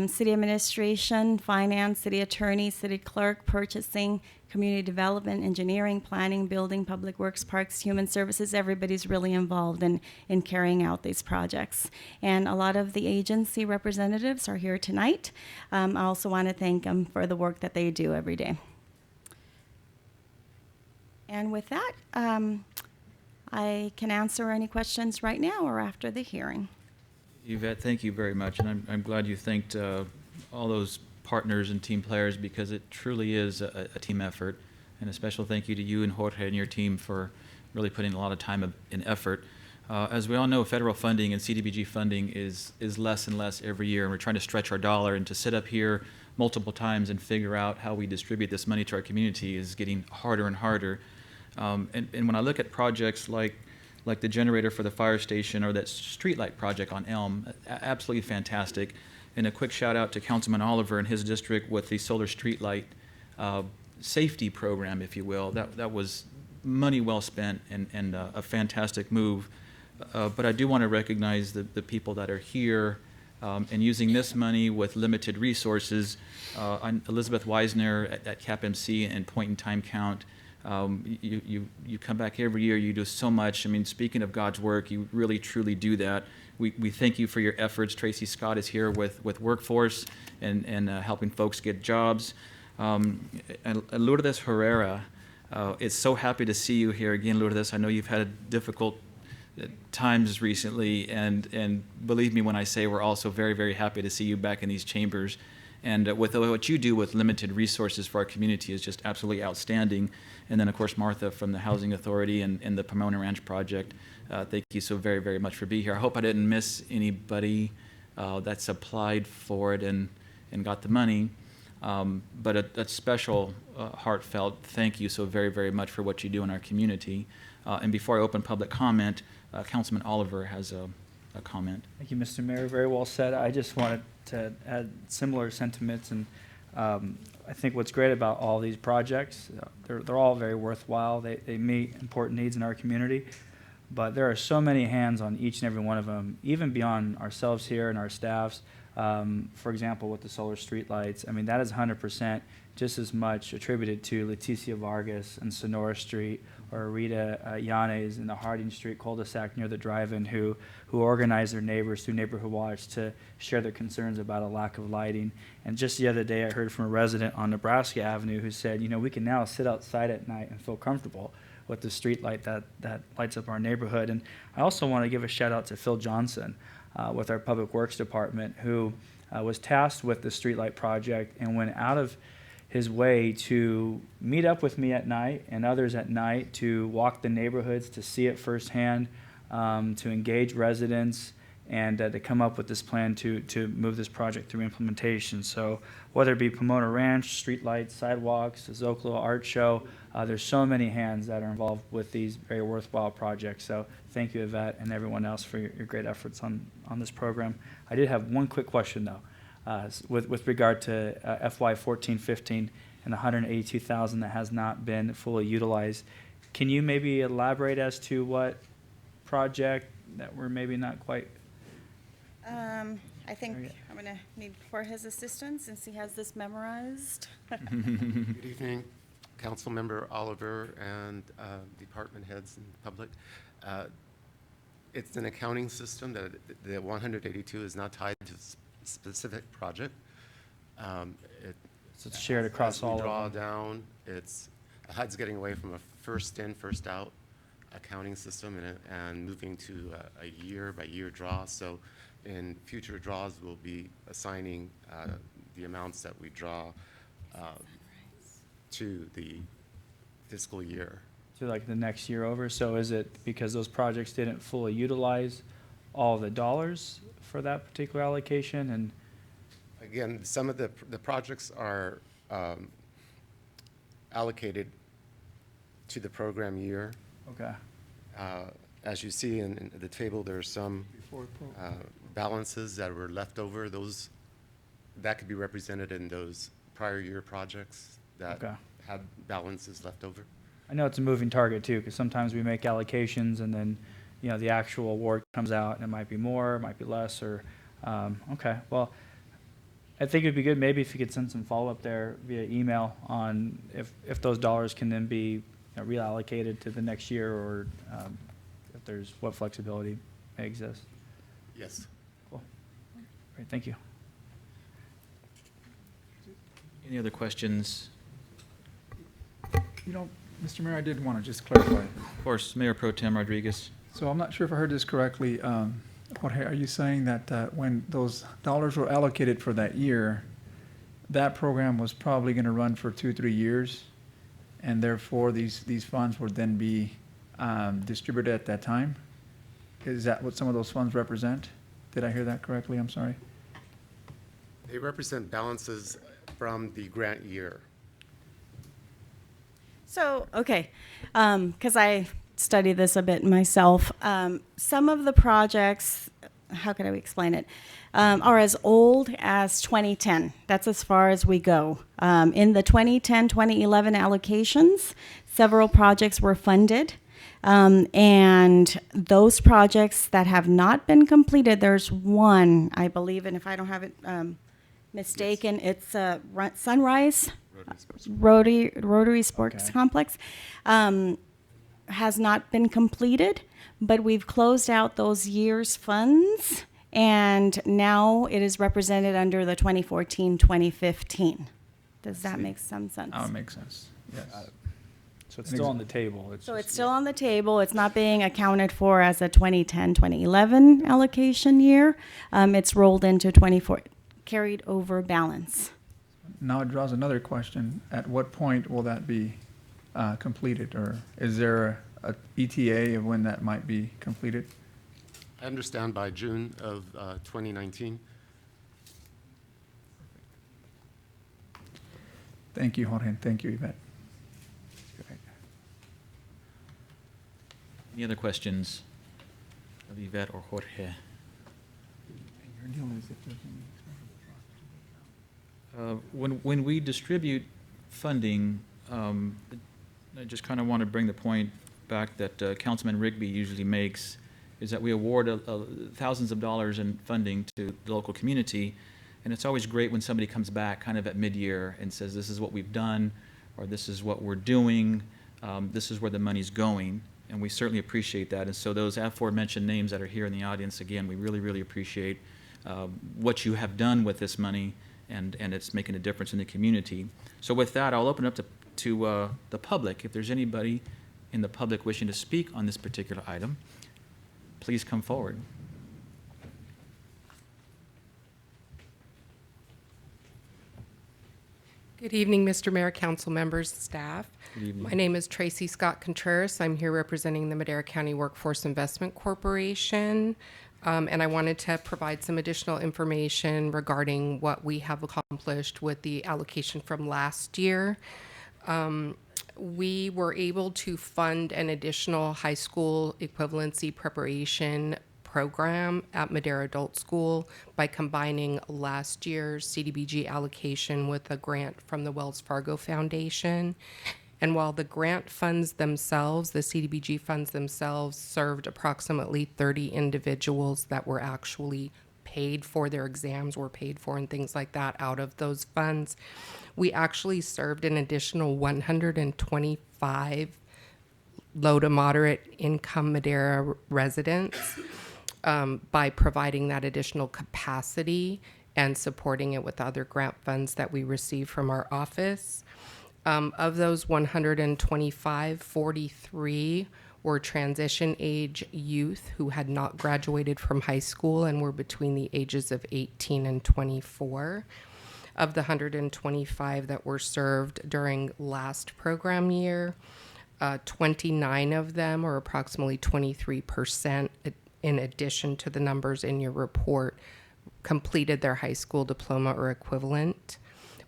City Administration, Finance, City Attorney, City Clerk, Purchasing, Community Development, Engineering, Planning, Building, Public Works, Parks, Human Services, everybody's really involved in carrying out these projects. And a lot of the agency representatives are here tonight. I also want to thank them for the work that they do every day. And with that, I can answer any questions right now or after the hearing. Yvette, thank you very much, and I'm glad you thanked all those partners and team players, because it truly is a team effort. And a special thank you to you and Jorge and your team for really putting a lot of time and effort. As we all know, federal funding and CDBG funding is less and less every year, and we're trying to stretch our dollar, and to sit up here multiple times and figure out how we distribute this money to our community is getting harder and harder. And when I look at projects like the generator for the fire station or that streetlight project on Elm, absolutely fantastic. And a quick shout out to Councilman Oliver and his district with the solar streetlight safety program, if you will. That was money well spent and a fantastic move. But I do want to recognize the people that are here and using this money with limited resources. Elizabeth Weisner at CapMC and Point in Time Count. You come back every year, you do so much. I mean, speaking of God's work, you really truly do that. We thank you for your efforts. Tracy Scott is here with Workforce and helping folks get jobs. And Lourdes Herrera, it's so happy to see you here again, Lourdes. I know you've had difficult times recently, and believe me when I say we're also very, very happy to see you back in these chambers. And with what you do with limited resources for our community is just absolutely outstanding. And then, of course, Martha from the Housing Authority and the Pomona Ranch Project. Thank you so very, very much for being here. I hope I didn't miss anybody that's applied for it and got the money. But a special, heartfelt thank you so very, very much for what you do in our community. And before I open public comment, Councilman Oliver has a comment. Thank you, Mr. Mayor. Very well said. I just wanted to add similar sentiments, and I think what's great about all these projects, they're all very worthwhile. They meet important needs in our community, but there are so many hands on each and every one of them, even beyond ourselves here and our staffs. For example, with the solar streetlights, I mean, that is 100% just as much attributed to Leticia Vargas and Sonora Street, or Rita Yanes in the Harding Street cul-de-sac near the drive-in, who organized their neighbors through Neighborhood Watch to share their concerns about a lack of lighting. And just the other day, I heard from a resident on Nebraska Avenue who said, you know, we can now sit outside at night and feel comfortable with the street light that lights up our neighborhood. And I also want to give a shout out to Phil Johnson with our Public Works Department, who was tasked with the streetlight project and went out of his way to meet up with me at night and others at night to walk the neighborhoods, to see it firsthand, to engage residents, and to come up with this plan to move this project through implementation. So whether it be Pomona Ranch, streetlights, sidewalks, the Zocalo Art Show, there's so many hands that are involved with these very worthwhile projects. So thank you, Yvette, and everyone else for your great efforts on this program. I did have one quick question, though. With regard to FY 14-15 and the $182,000 that has not been fully utilized. Can you maybe elaborate as to what project that we're maybe not quite? I think I'm going to need for his assistance since he has this memorized. Good evening, Council Member Oliver and department heads and public. It's an accounting system that the 182 is not tied to specific project. So it's shared across all of them. Draw down. HUD's getting away from a first in, first out accounting system and moving to a year by year draw. So in future draws, we'll be assigning the amounts that we draw to the fiscal year. To like the next year over. So is it because those projects didn't fully utilize all the dollars for that particular allocation? And again, some of the projects are allocated to the program year. Okay. As you see in the table, there are some balances that were left over. Those, that could be represented in those prior year projects that Okay. had balances left over. I know it's a moving target too, because sometimes we make allocations and then, you know, the actual award comes out and it might be more, it might be less, or, okay. Well, I think it'd be good maybe if you could send some follow-up there via email on if those dollars can then be, you know, reallocated to the next year, or if there's, what flexibility may exist. Yes. Cool. Great, thank you. Any other questions? You know, Mr. Mayor, I did want to just clarify. Of course, Mayor Pro Tem Rodriguez. So I'm not sure if I heard this correctly. Jorge, are you saying that when those dollars were allocated for that year, that program was probably going to run for 2-3 years, and therefore these funds would then be distributed at that time? Is that what some of those funds represent? Did I hear that correctly? I'm sorry. They represent balances from the grant year. So, okay, because I study this a bit myself. Some of the projects, how can I explain it, are as old as 2010. That's as far as we go. In the 2010, 2011 allocations, several projects were funded. And those projects that have not been completed, there's one, I believe, and if I don't have it mistaken, it's Sunrise Rotary Sports Complex. Has not been completed, but we've closed out those years' funds, and now it is represented under the 2014-2015. Does that make some sense? Oh, it makes sense. Yes. So it's still on the table. So it's still on the table. It's not being accounted for as a 2010-2011 allocation year. It's rolled into 24 carried over balance. Now it draws another question. At what point will that be completed, or is there a ETA of when that might be completed? I understand by June of 2019. Thank you, Jorge. Thank you, Yvette. Any other questions of Yvette or Jorge? When we distribute funding, I just kind of want to bring the point back that Councilman Rigby usually makes, is that we award thousands of dollars in funding to the local community, and it's always great when somebody comes back kind of at mid-year and says, this is what we've done, or this is what we're doing, this is where the money's going, and we certainly appreciate that. And so those aforementioned names that are here in the audience, again, we really, really appreciate what you have done with this money, and it's making a difference in the community. So with that, I'll open up to the public. If there's anybody in the public wishing to speak on this particular item, please come forward. Good evening, Mr. Mayor, council members, staff. Good evening. My name is Tracy Scott Contreras. I'm here representing the Madera County Workforce Investment Corporation. And I wanted to provide some additional information regarding what we have accomplished with the allocation from last year. We were able to fund an additional high school equivalency preparation program at Madera Adult School by combining last year's CDBG allocation with a grant from the Wells Fargo Foundation. And while the grant funds themselves, the CDBG funds themselves, served approximately 30 individuals that were actually paid for, their exams were paid for and things like that out of those funds, we actually served an additional 125 low to moderate income Madera residents by providing that additional capacity and supporting it with other grant funds that we receive from our office. Of those 125, 43 were transition age youth who had not graduated from high school and were between the ages of 18 and 24. Of the 125 that were served during last program year, 29 of them, or approximately 23%, in addition to the numbers in your report, completed their high school diploma or equivalent.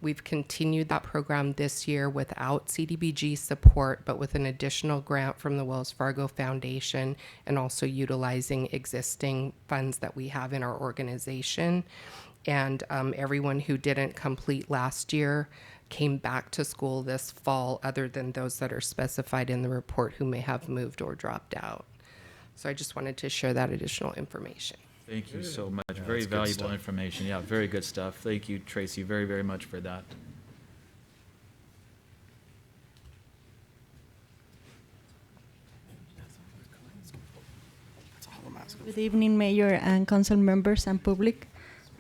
We've continued that program this year without CDBG support, but with an additional grant from the Wells Fargo Foundation and also utilizing existing funds that we have in our organization. And everyone who didn't complete last year came back to school this fall, other than those that are specified in the report who may have moved or dropped out. So I just wanted to share that additional information. Thank you so much. Yeah, Very that's good valuable stuff. information. Yeah, very good stuff. Thank you, Tracy, very, very much for that. Good evening, Mayor and Council members and public.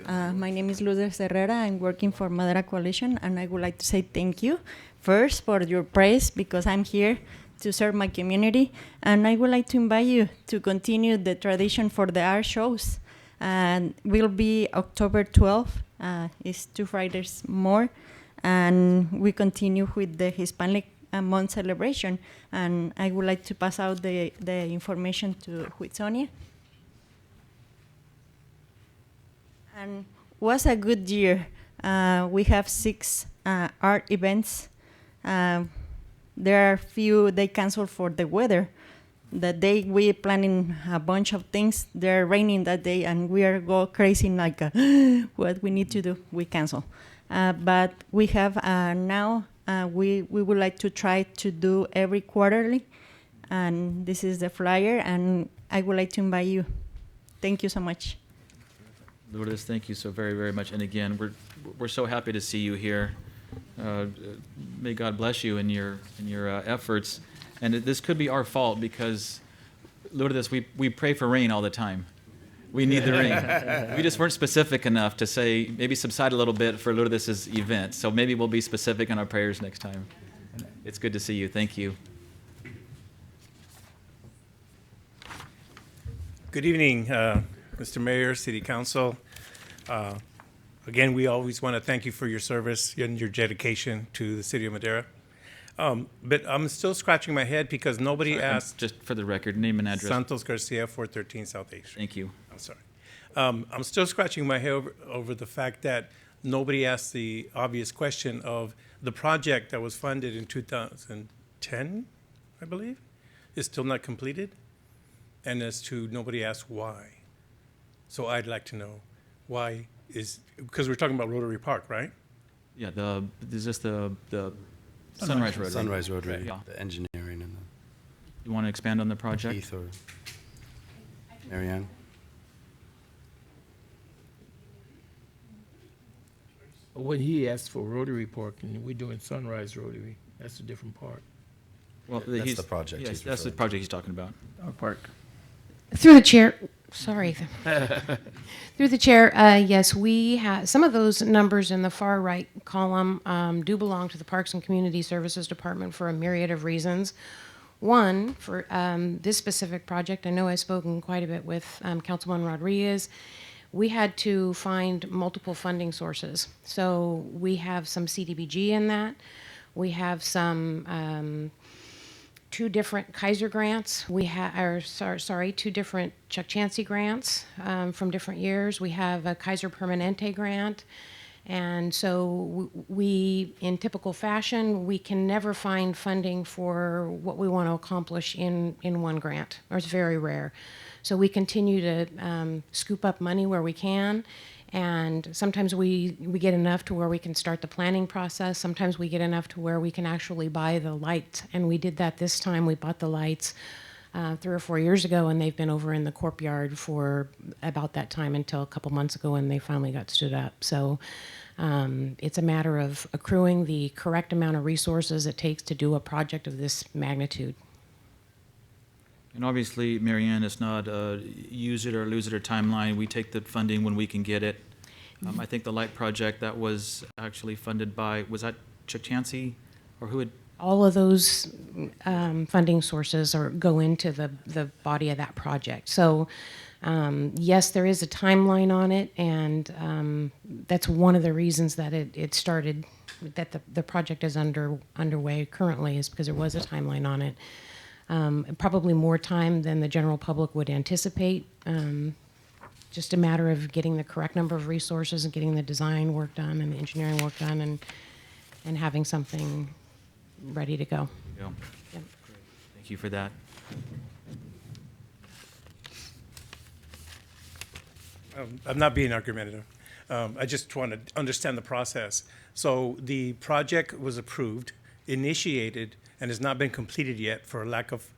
My name is Lourdes Herrera. I'm working for Madera Coalition, and I would like to say thank you first for your praise, because I'm here to serve my community, and I would like to invite you to continue the tradition for the art shows. And will be October 12th. It's 2 Fridays more, and we continue with the Hispanic month celebration. And I would like to pass out the information with Sonia. And was a good year. We have 6 art events. There are few they canceled for the weather. The day we planning a bunch of things, they're raining that day, and we are go crazy like what we need to do. We cancel. But we have now. We would like to try to do every quarterly, and this is the flyer. And I would like to invite you. Thank you so much. Lourdes, thank you so very, very much. And again, we're so happy to see you here. May God bless you in your efforts. And this could be our fault, because Lourdes, we pray for rain all the time. We need the rain. We just weren't specific enough to say maybe subside a little bit for Lourdes' event. So maybe we'll be specific in our prayers next time. It's good to see you. Thank you. Good evening, Mr. Mayor, City Council. Again, we always want to thank you for your service and your dedication to the City of Madera. But I'm still scratching my head because nobody Sorry, asked. just for the record, name and address. Santos Garcia, 413 South 8th Street. Thank you. I'm sorry. I'm still scratching my head over the fact that nobody asked the obvious question of the project that was funded in 2010, I believe, is still not completed, and as to nobody asked why. So I'd like to know why because we're talking about Rotary Park, right? Yeah, is this the Sunrise Rotary? Sunrise Rotary, Yeah. the engineering and You want to expand on the project? Keith or Marianne? When he asked for Rotary Park, and we're doing Sunrise Rotary, that's a different part. Well, That's the project Yes, he's that's the referring to. project he's talking about. Our park. Through the chair, sorry. Through the chair, yes, we have, some of those numbers in the far right column do belong to the Parks and Community Services Department for a myriad of reasons. One, for this specific project, I know I've spoken quite a bit with Councilman Rodriguez. We had to find multiple funding sources. So we have some CDBG in that. We have some 2 different Kaiser grants. We have, sorry, 2 different Chuck Chansey grants from different years. We have a Kaiser Permanente grant. And so we, in typical fashion, we can never find funding for what we want to accomplish in one grant, or it's very rare. So we continue to scoop up money where we can. And sometimes we get enough to where we can start the planning process. Sometimes we get enough to where we can actually buy the lights. And we did that this time. We bought the lights 3 or 4 years ago, and they've been over in the Corp Yard for about that time until a couple months ago when they finally got stood up. So it's a matter of accruing the correct amount of resources it takes to do a project of this magnitude. And obviously, Marianne, it's not a use it or lose it or timeline. We take the funding when we can get it. I think the light project that was actually funded by, was that Chuck Chansey, or who had? All of those funding sources go into the body of that project. So yes, there is a timeline on it, and that's one of the reasons that it started, that the project is underway currently, is because there was a timeline on it. Probably more time than the general public would anticipate. just a matter of getting the correct number of resources and getting the design work done and the engineering work done and having something ready to go. There you go. Yep. Thank you for that. I'm not being argumentative. I just want to understand the process. So the project was approved, initiated, and has not been completed yet for lack of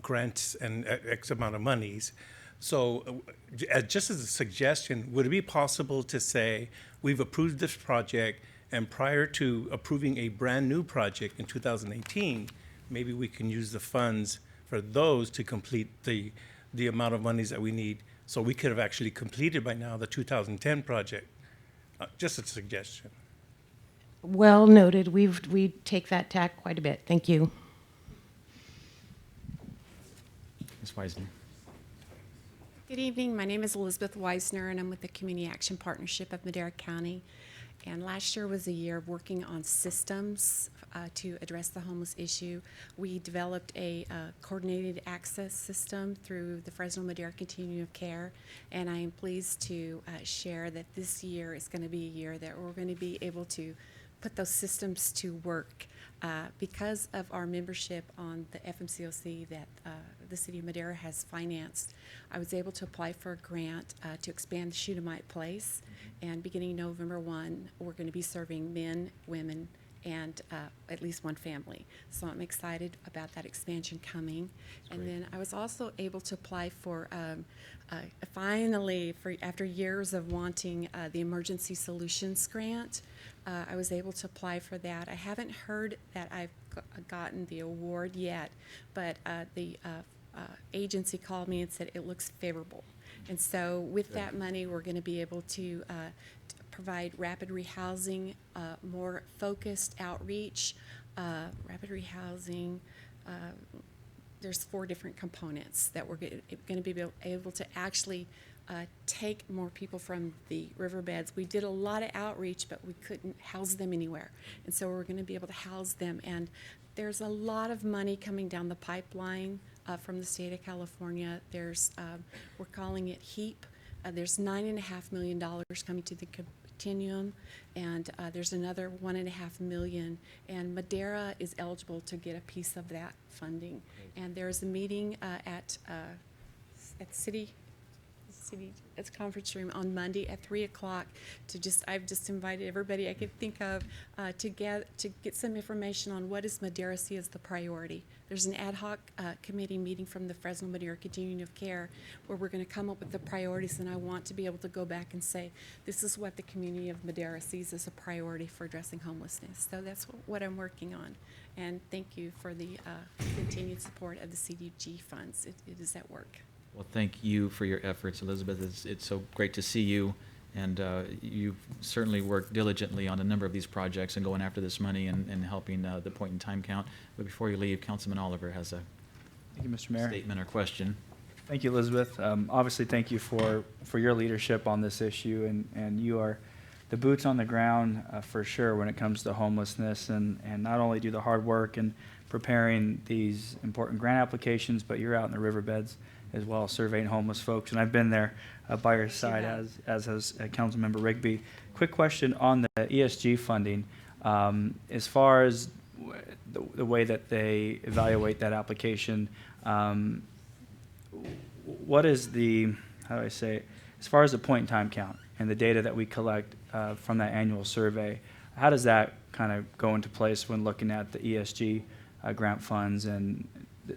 grants and X amount of monies. So just as a suggestion, would it be possible to say, we've approved this project, and prior to approving a brand-new project in 2018, maybe we can use the funds for those to complete the amount of monies that we need, so we could have actually completed by now the 2010 project? Just a suggestion. Well noted. We take that tack quite a bit. Thank you. Ms. Weisner. Good evening. My name is Elizabeth Weisner, and I'm with the Community Action Partnership of Madera County. And last year was a year of working on systems to address the homeless issue. We developed a coordinated access system through the Fresno Madera Continuum of Care, and I am pleased to share that this year is going to be a year that we're going to be able to put those systems to work. Because of our membership on the FMCOC that the City of Madera has financed, I was able to apply for a grant to expand the Shunammite place, and beginning November 1, we're going to be serving men, women, and at least one family. So I'm excited about that expansion coming. And then I was also able to apply for, finally, after years of wanting the Emergency Solutions Grant, I was able to apply for that. I haven't heard that I've gotten the award yet, but the agency called me and said it looks favorable. And so with that money, we're going to be able to provide rapid rehousing, more focused outreach, rapid rehousing. There's 4 different components that we're going to be able to actually take more people from the riverbeds. We did a lot of outreach, but we couldn't house them anywhere. And so we're going to be able to house them. And there's a lot of money coming down the pipeline from the state of California. There's, we're calling it HEAP. There's $9.5 million coming to the continuum, and there's another $1.5 million. And Madera is eligible to get a piece of that funding. And there's a meeting at it's conference room on Monday at 3 o'clock I've just invited everybody I could think of to get some information on what does Madera see as the priority. There's an ad hoc committee meeting from the Fresno Madera Continuum of Care where we're going to come up with the priorities, and I want to be able to go back and say this is what the community of Madera sees as a priority for addressing homelessness. So that's what I'm working on, and thank you for the continued support of the CDG funds. It is at work. Well, thank you for your efforts, Elizabeth. It's so great to see you, and you've certainly worked diligently on a number of these projects and going after this money and helping the point-in-time count. But before you leave, Councilman Oliver has a Thank you, Mr. Mayor. statement or question. Thank you, Elizabeth. Obviously, thank you for your leadership on this issue, and you are the boots on the ground for sure when it comes to homelessness, and not only do the hard work in preparing these important grant applications, but you're out in the riverbeds as well, surveying homeless folks. And I've been there by your side, as has Councilmember Rigby. Quick question on the ESG funding. As far as the way that they evaluate that application, what is the, how do I say it? As far as the point-in-time count and the data that we collect from that annual survey, how does that kind of go into place when looking at the ESG grant funds, and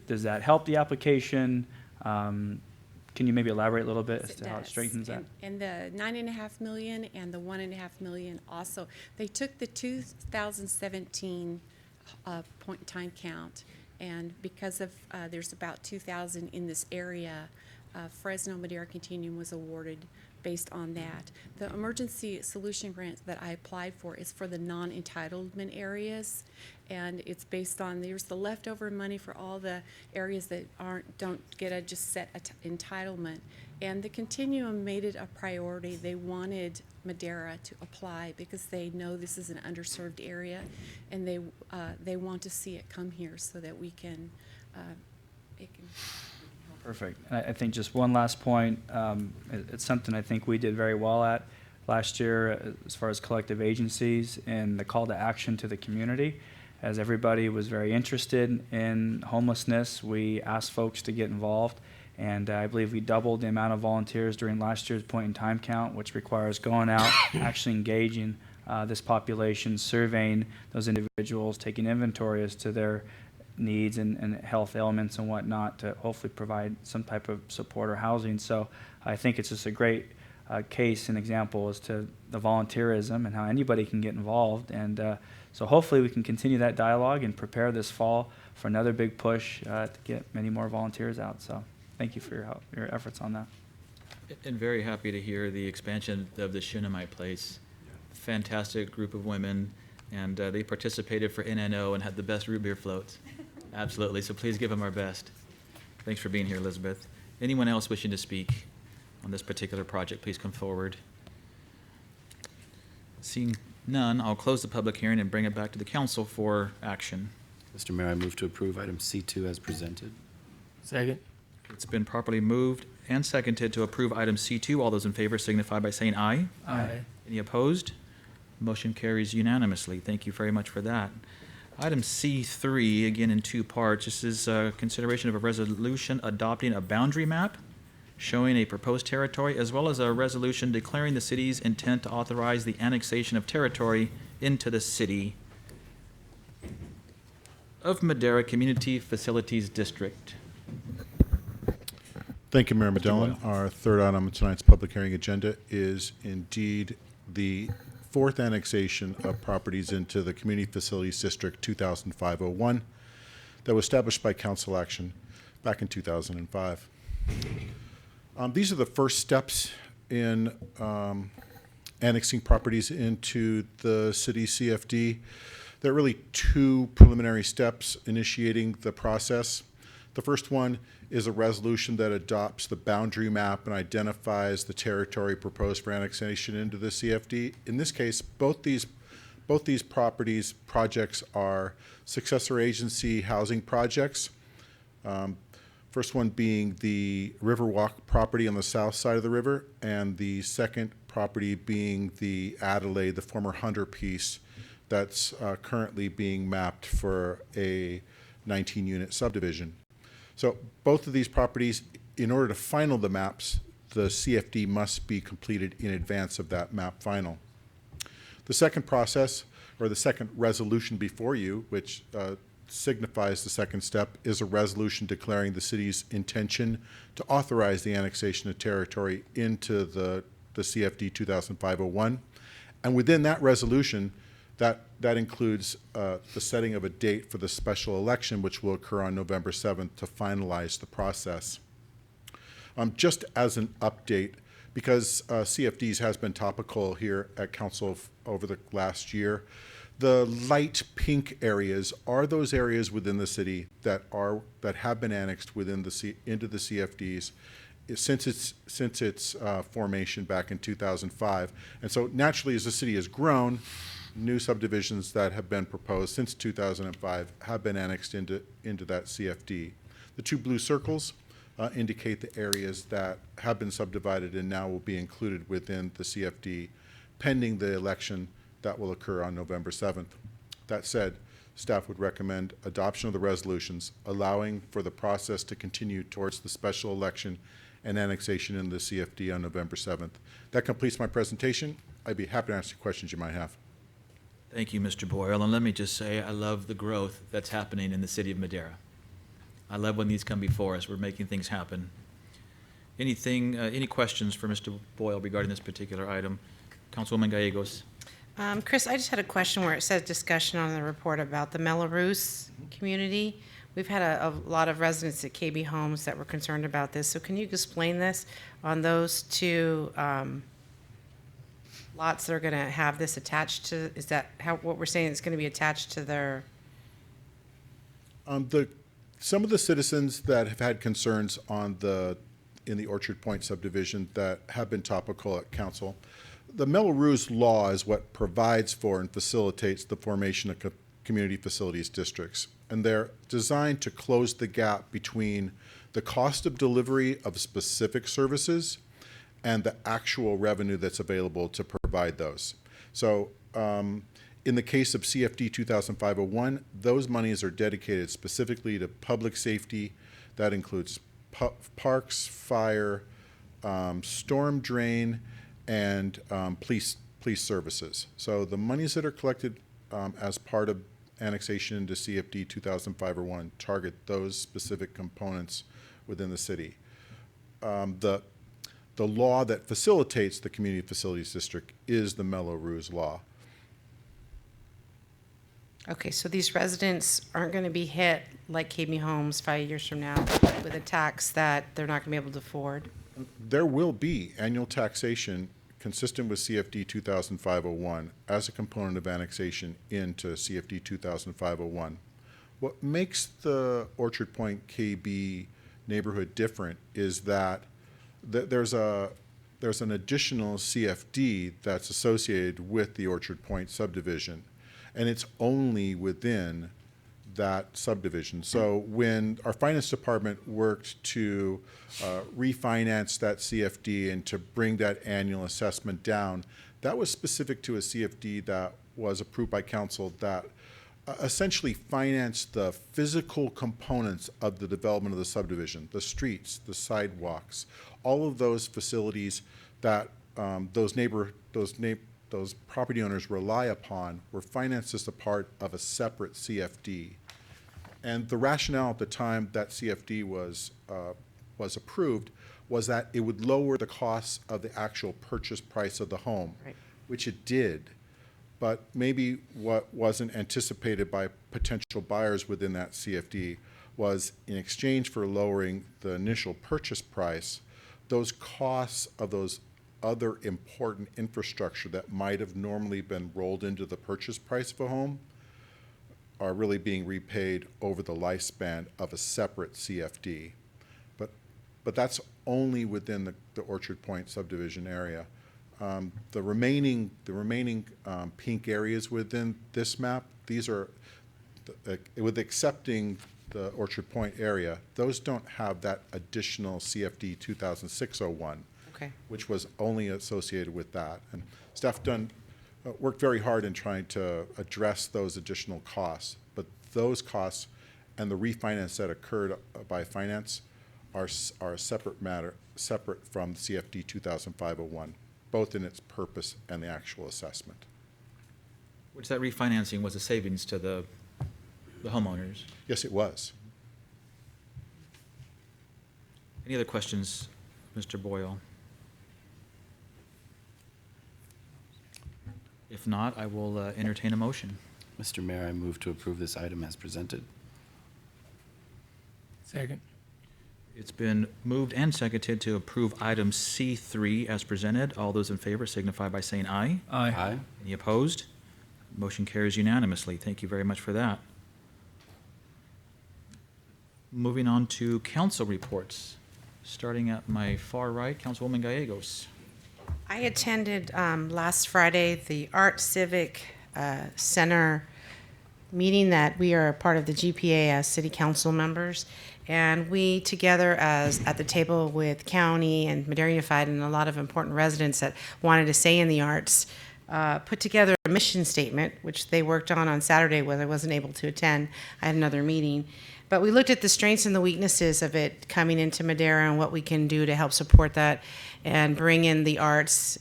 does that help the application? Can you maybe elaborate a little bit as to how it strengthens that? And the $9.5 million and the $1.5 million also, they took the 2017 point-in-time count, and because of there's about 2,000 in this area, Fresno Madera Continuum was awarded based on that. The emergency solution grant that I applied for is for the non-entitlement areas, and it's based on, there's the leftover money for all the areas that don't get a just set entitlement. And the continuum made it a priority. They wanted Madera to apply because they know this is an underserved area, and they want to see it come here so that it can help Perfect. I think just one last point. It's something I think we did very well at last year as far as collective agencies and the call to action to the community. As everybody was very interested in homelessness, we asked folks to get involved. And I believe we doubled the amount of volunteers during last year's point in time count, which requires going out, actually engaging this population, surveying those individuals, taking inventory as to their needs and health ailments and whatnot to hopefully provide some type of support or housing. So I think it's just a great case and example as to the volunteerism and how anybody can get involved. And so hopefully we can continue that dialogue and prepare this fall for another big push to get many more volunteers out. So thank you for your help, your efforts on that. And very happy to hear the expansion of the Shunammite place. Fantastic group of women, and they participated for NNO and had the best root beer floats. Absolutely, so please give them our best. Thanks for being here, Elizabeth. Anyone else wishing to speak on this particular project, please come forward. Seeing none, I'll close the public hearing and bring it back to the council for action. Mr. Mayor, I move to approve item C2 as presented. Second. It's been properly moved and seconded to approve item C2. All those in favor signify by saying aye. Aye. Any opposed? Motion carries unanimously. Thank you very much for that. Item C3, again in two parts. This is consideration of a resolution adopting a boundary map showing a proposed territory, as well as a resolution declaring the city's intent to authorize the annexation of territory into the city of Madera Community Facilities District. Thank you, Mayor Medellin. Our third item on tonight's public hearing agenda is indeed the fourth annexation of properties into the Community Facilities District 2005-01 that was established by council action back in 2005. These are the first steps in annexing properties into the city CFD. There are really two preliminary steps initiating the process. The first one is a resolution that adopts the boundary map and identifies the territory proposed for annexation into the CFD. In this case, both these projects are successor agency housing projects. First one being the Riverwalk property on the south side of the river, and the second property being the Adelaide, the former Hunter piece that's currently being mapped for a 19-unit subdivision. So both of these properties, in order to final the maps, the CFD must be completed in advance of that map final. The second process, or the second resolution before you, which signifies the second step, is a resolution declaring the city's intention to authorize the annexation of territory into the CFD 2005-01. And within that resolution, that includes the setting of a date for the special election, which will occur on November 7th to finalize the process. Just as an update, because CFDs has been topical here at Council over the last year, the light pink areas are those areas within the city that have been annexed into the CFDs since its formation back in 2005. And so naturally, as the city has grown, new subdivisions that have been proposed since 2005 have been annexed into that CFD. The two blue circles indicate the areas that have been subdivided and now will be included within the CFD pending the election that will occur on November 7th. That said, staff would recommend adoption of the resolutions, allowing for the process to continue towards the special election and annexation in the CFD on November 7th. That completes my presentation. I'd be happy to answer questions you might have. Thank you, Mr. Boyle. And let me just say, I love the growth that's happening in the city of Madera. I love when these come before us. We're making things happen. Any questions for Mr. Boyle regarding this particular item? Councilwoman Gallegos. Chris, I just had a question where it says discussion on the report about the Melrose community. We've had a lot of residents at KB Homes that were concerned about this. So can you explain this on those two lots that are going to have this attached to? Is that what we're saying? It's going to be attached to their? Some of the citizens that have had concerns in the Orchard Point subdivision that have been topical at council. The Melrose law is what provides for and facilitates the formation of community facilities districts, and they're designed to close the gap between the cost of delivery of specific services and the actual revenue that's available to provide those. So in the case of CFD 2005-01, those monies are dedicated specifically to public safety. That includes parks, fire, storm drain, and police services. So the monies that are collected as part of annexation into CFD 2005-01 target those specific components within the city. The law that facilitates the Community Facilities District is the Melrose Law. Okay, so these residents aren't going to be hit like KB Homes 5 years from now with a tax that they're not going to be able to afford? There will be annual taxation consistent with CFD 2005-01 as a component of annexation into CFD 2005-01. What makes the Orchard Point KB neighborhood different is that there's an additional CFD that's associated with the Orchard Point subdivision, and it's only within that subdivision. So when our finance department worked to refinance that CFD and to bring that annual assessment down, that was specific to a CFD that was approved by council that essentially financed the physical components of the development of the subdivision, the streets, the sidewalks, all of those facilities that those property owners rely upon were financed as a part of a separate CFD. And the rationale at the time that CFD was approved was that it would lower the costs of the actual purchase price of the home, Right. which it did. But maybe what wasn't anticipated by potential buyers within that CFD was in exchange for lowering the initial purchase price, those costs of those other important infrastructure that might have normally been rolled into the purchase price of a home are really being repaid over the lifespan of a separate CFD. But that's only within the Orchard Point subdivision area. The remaining pink areas within this map, these are, with accepting the Orchard Point area, those don't have that additional CFD 2006-01, Okay. which was only associated with that. And staff worked very hard in trying to address those additional costs, but those costs and the refinance that occurred by finance are a separate matter, separate from CFD 2005-01, both in its purpose and the actual assessment. Which that refinancing was a savings to the homeowners. Yes, it was. Any other questions, Mr. Boyle? If not, I will entertain a motion. Mr. Mayor, I move to approve this item as presented. Second. It's been moved and seconded to approve item C3 as presented. All those in favor signify by saying aye. Aye. Aye. Any opposed? Motion carries unanimously. Thank you very much for that. Moving on to council reports. Starting at my far right, Councilwoman Gallegos. I attended last Friday the Art Civic Center meeting that we are a part of the GPA as city council members. And we together at the table with county and Madera Unified and a lot of important residents that wanted to stay in the arts, put together a mission statement, which they worked on Saturday when I wasn't able to attend. I had another meeting. But we looked at the strengths and the weaknesses of it coming into Madera and what we can do to help support that and bring in the arts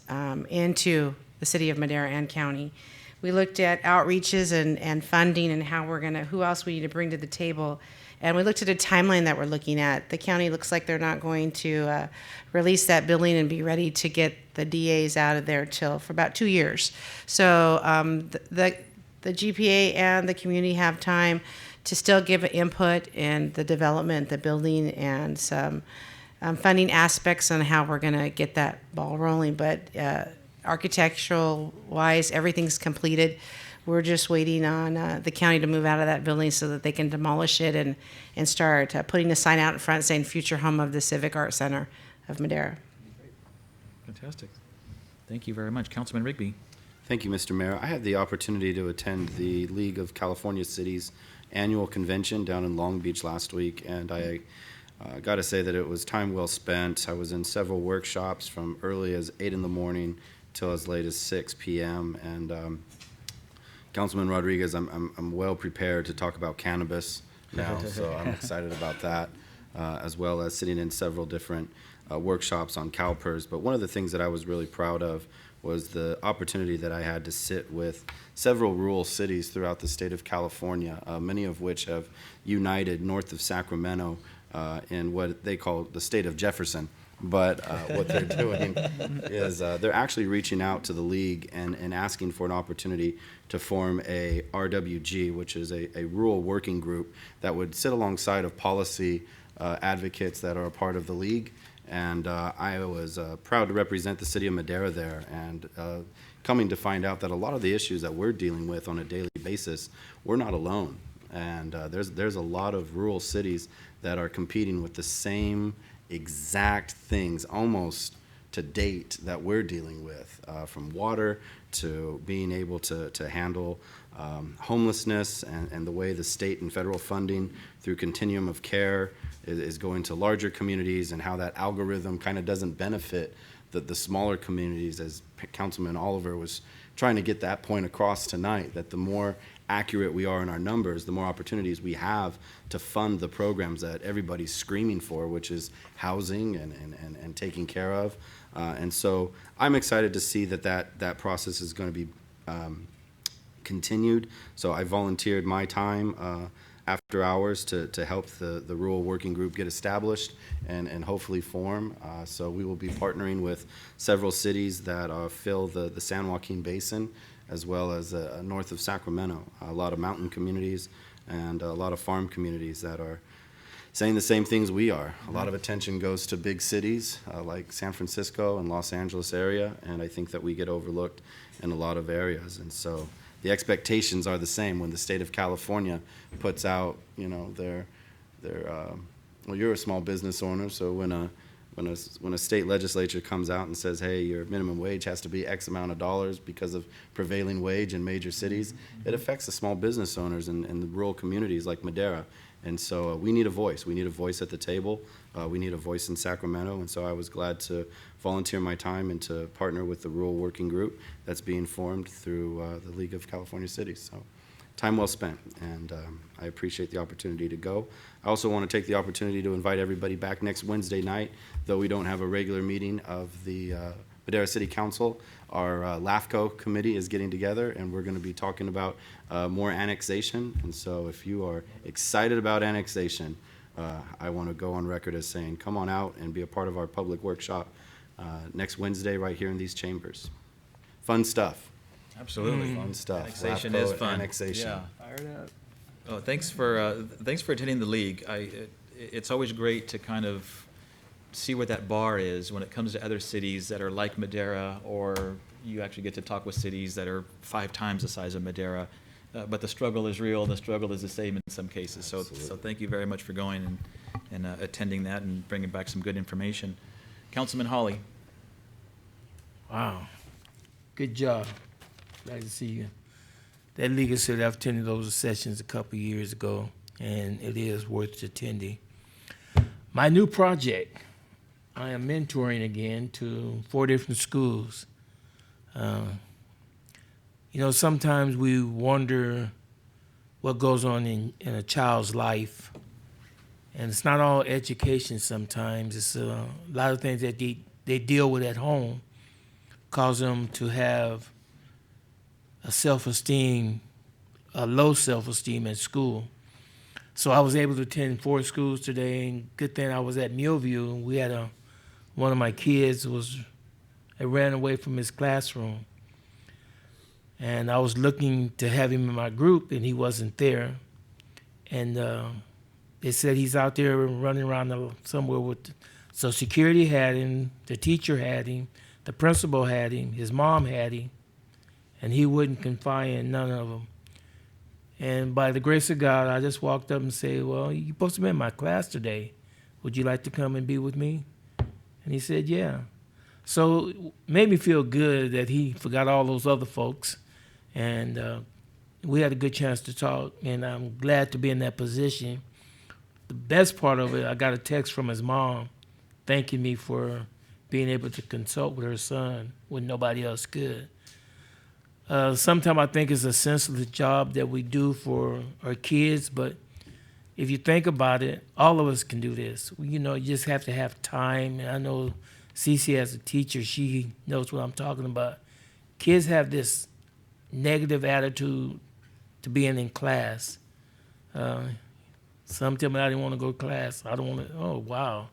into the city of Madera and county. We looked at outreaches and funding and how who else we need to bring to the table. And we looked at a timeline that we're looking at. The county looks like they're not going to release that building and be ready to get the DAs out of there for about 2 years. So the GPA and the community have time to still give input in the development, the building, and some funding aspects on how we're going to get that ball rolling. But architectural-wise, everything's completed. We're just waiting on the county to move out of that building so that they can demolish it and start putting a sign out in front saying future home of the Civic Arts Center of Madera. Fantastic. Thank you very much. Councilman Rigby. Thank you, Mr. Mayor. I had the opportunity to attend the League of California Cities annual convention down in Long Beach last week, and I I got to say that it was time well spent. I was in several workshops from early as 8 in the morning till as late as 6 p.m. And Councilman Rodriguez, I'm well prepared to talk about cannabis now, so I'm excited about that, as well as sitting in several different workshops on CalPERS. But one of the things that I was really proud of was the opportunity that I had to sit with several rural cities throughout the state of California, many of which have united north of Sacramento in what they call the state of Jefferson. But what they're doing is they're actually reaching out to the league and asking for an opportunity to form a RWG, which is a rural working group that would sit alongside of policy advocates that are a part of the league. And I was proud to represent the city of Madera there, and coming to find out that a lot of the issues that we're dealing with on a daily basis, we're not alone. And there's a lot of rural cities that are competing with the same exact things, almost to date, that we're dealing with, from water to being able to handle homelessness, and the way the state and federal funding through continuum of care is going to larger communities, and how that algorithm kind of doesn't benefit the smaller communities, as Councilman Oliver was trying to get that point across tonight, that the more accurate we are in our numbers, the more opportunities we have to fund the programs that everybody's screaming for, which is housing and taking care of. And so I'm excited to see that process is going to be continued. So I volunteered my time after hours to help the rural working group get established and hopefully form. So we will be partnering with several cities that fill the San Joaquin Basin, as well as north of Sacramento, a lot of mountain communities and a lot of farm communities that are saying the same things we are. A lot of attention goes to big cities like San Francisco and Los Angeles area, and I think that we get overlooked in a lot of areas. And so the expectations are the same when the state of California puts out, their well, you're a small business owner, so when a state legislature comes out and says, hey, your minimum wage has to be X amount of dollars because of prevailing wage in major cities, it affects the small business owners in the rural communities like Madera. And so we need a voice. We need a voice at the table. We need a voice in Sacramento. And so I was glad to volunteer my time and to partner with the rural working group that's being formed through the League of California Cities. So time well spent, and I appreciate the opportunity to go. I also want to take the opportunity to invite everybody back next Wednesday night, though we don't have a regular meeting of the Madera City Council. Our LAFCO committee is getting together, and we're going to be talking about more annexation. And so if you are excited about annexation, I want to go on record as saying, come on out and be a part of our public workshop next Wednesday right here in these chambers. Fun stuff. Absolutely. Fun stuff. Annexation LAFCO is fun. Annexation. Yeah. Fired up. Oh, thanks for attending the league. It's always great to kind of see what that bar is when it comes to other cities that are like Madera, or you actually get to talk with cities that are 5 times the size of Madera. But the struggle is real. The struggle is the same in some cases. So thank you very much for going and attending that and bringing back some good information. Councilman Hawley. Wow. Good job. Glad to see you. That league said I've attended those sessions a couple years ago, and it is worth attending. My new project, I am mentoring again to 4 different schools. Sometimes we wonder what goes on in a child's life. And it's not all education sometimes. It's a lot of things that they deal with at home cause them to have a low self-esteem at school. So I was able to attend 4 schools today, and good thing I was at Millview, and we had one of my kids ran away from his classroom. And I was looking to have him in my group, and he wasn't there. And they said he's out there running around somewhere so security had him, the teacher had him, the principal had him, his mom had him, and he wouldn't confide in none of them. And by the grace of God, I just walked up and said, well, you're supposed to be in my class today. Would you like to come and be with me? And he said, yeah. So it made me feel good that he forgot all those other folks. And we had a good chance to talk, and I'm glad to be in that position. best part of it, I got a text from his mom thanking me for being able to consult with her son when nobody else could. Sometimes I think it's a senseless job that we do for our kids, but if you think about it, all of us can do this. You know, you just have to have time. And I know Cece as a teacher, she knows what I'm talking about. Kids have this negative attitude to being in class. Some tell me I didn't want to go to class. I don't want to, oh, wow.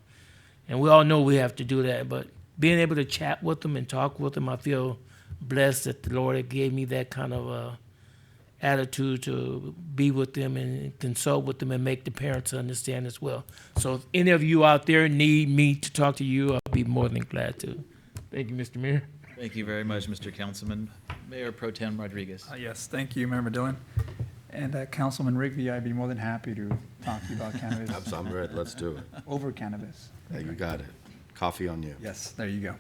And we all know we have to do that, but being able to chat with them and talk with them, I feel blessed that the Lord gave me that kind of attitude to be with them and consult with them and make the parents understand as well. So if any of you out there need me to talk to you, I'll be more than glad to. Thank you, Mr. Mayor. Thank you very much, Mr. Councilman. Mayor Pro Tem Rodriguez. Yes, thank you, Member Dillon. And Councilman Rigby, I'd be more than happy to talk to you about cannabis. I'm ready. Let's do it. Over cannabis. Yeah, you got it. Coffee on you. Yes, there you go.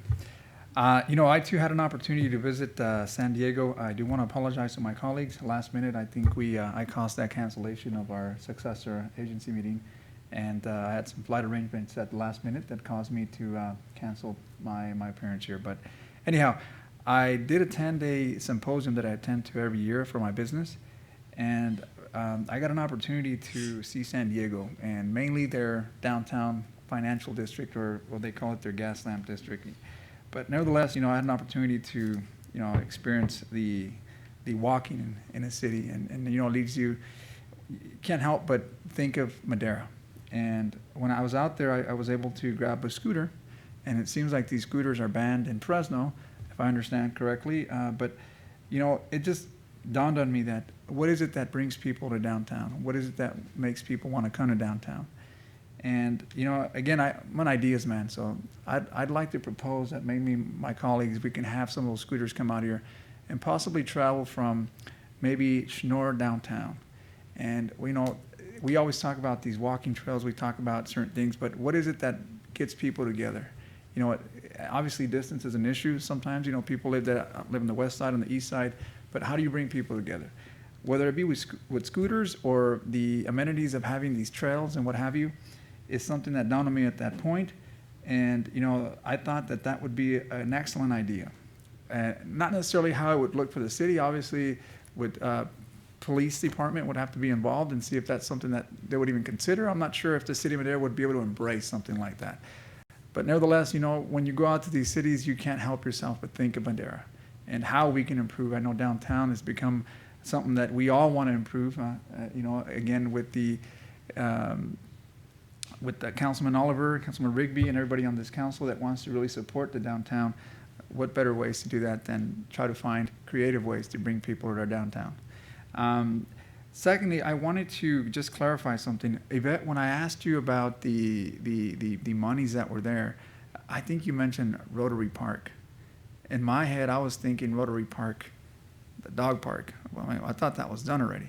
You know, I too had an opportunity to visit San Diego. I do want to apologize to my colleagues. Last minute, I think I caused that cancellation of our successor agency meeting, and I had some flight arrangements at the last minute that caused me to cancel my appearance here. But anyhow, I did attend a symposium that I attend to every year for my business, and I got an opportunity to see San Diego, and mainly their downtown financial district, or what they call it, their gas lamp district. But nevertheless, you know, I had an opportunity to, you know, experience the walking in a city, and you know, it leads you can't help but think of Madera. And when I was out there, I was able to grab a scooter, and it seems like these scooters are banned in Fresno, if I understand correctly. But you know, it just dawned on me that what is it that brings people to downtown? What is it that makes people want to come to downtown? And you know, again, I'm an ideas man, so I'd like to propose that maybe my colleagues, we can have some of those scooters come out here and possibly travel from maybe Schnorr downtown. And you know, we always talk about these walking trails, we talk about certain things, but what is it that gets people together? You know, obviously distance is an issue sometimes. You know, people live on the west side, on the east side, but how do you bring people together? Whether it be with scooters or the amenities of having these trails and what have you, is something that dawned on me at that point. And you know, I thought that would be an excellent idea. Not necessarily how it would look for the city. Obviously, with police department would have to be involved and see if that's something that they would even consider. I'm not sure if the city of Madera would be able to embrace something like that. But nevertheless, you know, when you go out to these cities, you can't help yourself but think of Madera and how we can improve. I know downtown has become something that we all want to improve. You know, again, with Councilman Oliver, Councilman Rigby, and everybody on this council that wants to really support the downtown, what better ways to do that than try to find creative ways to bring people to our downtown? Secondly, I wanted to just clarify something. Yvette, when I asked you about the monies that were there, I think you mentioned Rotary Park. In my head, I was thinking Rotary Park, the dog park. Well, I thought that was done already.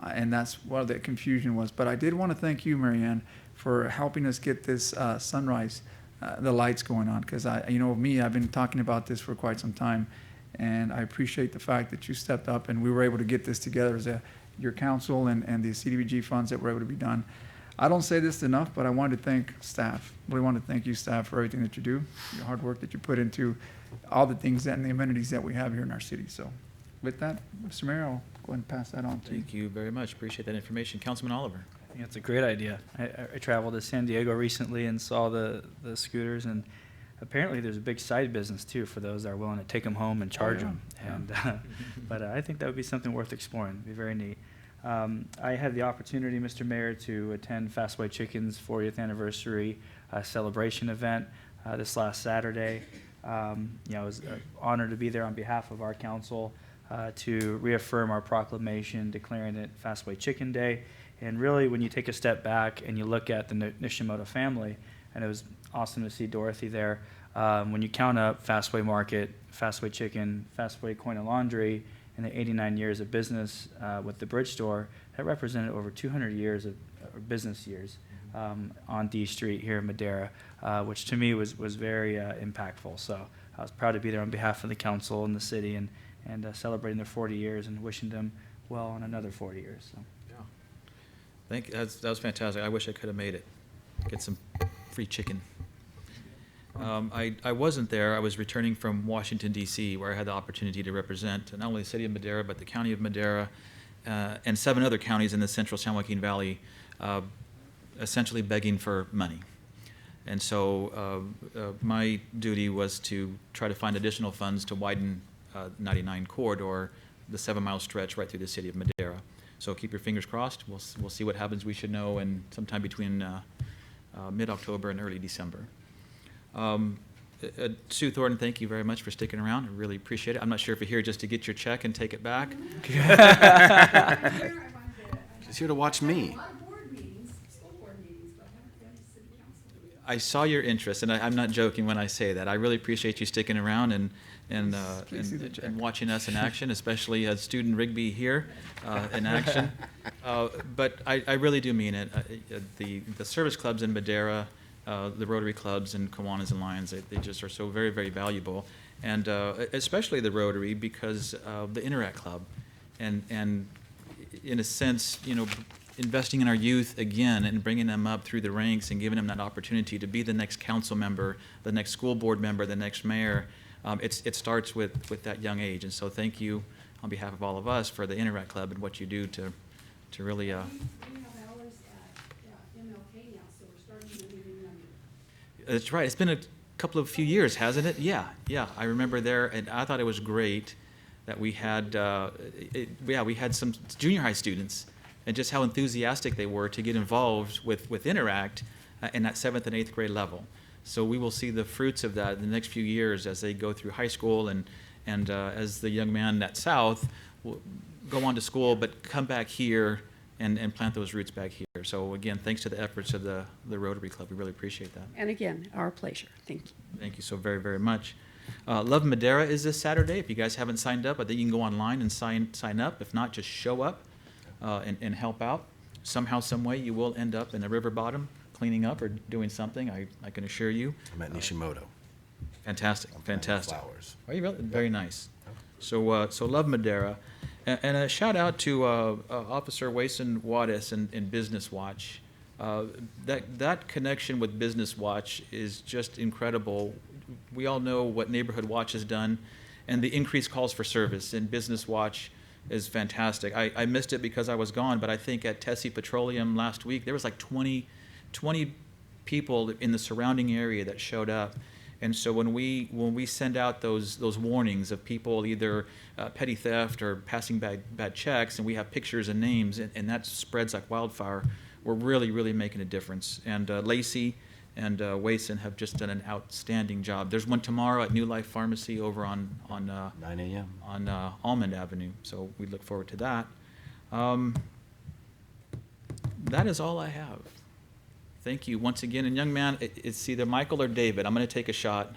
And that's what the confusion was. But I did want to thank you, Marianne, for helping us get this sunrise, the lights going on. Because you know me, I've been talking about this for quite some time, and I appreciate the fact that you stepped up and we were able to get this together as your council and the CDBG funds that were able to be done. I don't say this enough, but I wanted to thank staff. Really want to thank you, staff, for everything that you do, your hard work that you put into all the things and the amenities that we have here in our city. So, with that, Mr. Mayor, I'll go ahead and pass that on to you. Thank you very much. Appreciate that information. Councilman Oliver. I think it's a great idea. I traveled to San Diego recently and saw the scooters, and apparently there's a big side business too for those that are willing to take them home and charge them. And but I think that would be something worth exploring. It'd be very neat. I had the opportunity, Mr. Mayor, to attend Fastway Chicken's 40th anniversary celebration event this last Saturday. I was honored to be there on behalf of our council to reaffirm our proclamation declaring it Fastway Chicken Day. And really, when you take a step back and you look at the Nishimoto family, and it was awesome to see Dorothy there, when you count up Fastway Market, Fastway Chicken, Fastway Coin and Laundry, and the 89 years of business with the Bridge Store, that represented over 200 years of business years on D Street here in Madera, which to me was very impactful. So I was proud to be there on behalf of the council and the city and celebrating their 40 years and wishing them well on another 40 years. So. That was fantastic. I wish I could have made it. Get some free chicken. I wasn't there. I was returning from Washington, D.C., where I had the opportunity to represent not only the city of Madera, but the county of Madera and 7 other counties in the central San Joaquin Valley, essentially begging for money. And so my duty was to try to find additional funds to widen 99 corridor, the 7-mile stretch right through the city of Madera. So keep your fingers crossed. We'll see what happens. We should know in sometime between mid-October and early December. Sue Thornton, thank you very much for sticking around. I really appreciate it. I'm not sure if you're here just to get your check and take it back. She's here to watch me. I saw your interest, and I'm not joking when I say that. I really appreciate you sticking around and watching us in action, especially student Rigby here in action. But I really do mean it. The service clubs in Madera, the Rotary clubs and Kiwanis and Lions, they just are so very, very valuable. And especially the Rotary, because of the Interact Club. And in a sense, investing in our youth again and bringing them up through the ranks and giving them that opportunity to be the next council member, the next school board member, the next mayor. It starts with that young age. And so thank you on behalf of all of us for the Interact Club and what you do to really That's right. It's been a few years, hasn't it? Yeah. I remember there, and I thought it was great that we had we had some junior high students, and just how enthusiastic they were to get involved with Interact in that 7th and 8th grade level. So we will see the fruits of that in the next few years as they go through high school and as the young man at South will go on to school, but come back here and plant those roots back here. So again, thanks to the efforts of the Rotary Club. We really appreciate that. And again, our pleasure. Thank you. Thank you so very, very much. Love Madera is this Saturday. If you guys haven't signed up, I think you can go online and sign up. If not, just show up and help out. Somehow, some way, you will end up in the river bottom cleaning up or doing something, I can assure you. I'm at Nishimoto. Fantastic. Flowers. Are you really? Very nice. So love Madera. And a shout out to Officer Wason Wadis and Business Watch. That connection with Business Watch is just incredible. We all know what Neighborhood Watch has done and the increased calls for service, and Business Watch is fantastic. I missed it because I was gone, but I think at Tessie Petroleum last week, there was like 20 people in the surrounding area that showed up. And so when we send out those warnings of people either petty theft or passing bad checks, and we have pictures and names, and that spreads like wildfire, we're really, really making a difference. And Lacey and Wason have just done an outstanding job. There's one tomorrow at New Life Pharmacy over on 9 a.m. on Almond Avenue. So we look forward to that. That is all I have. Thank you once again. And young man, it's either Michael or David. I'm going to take a shot,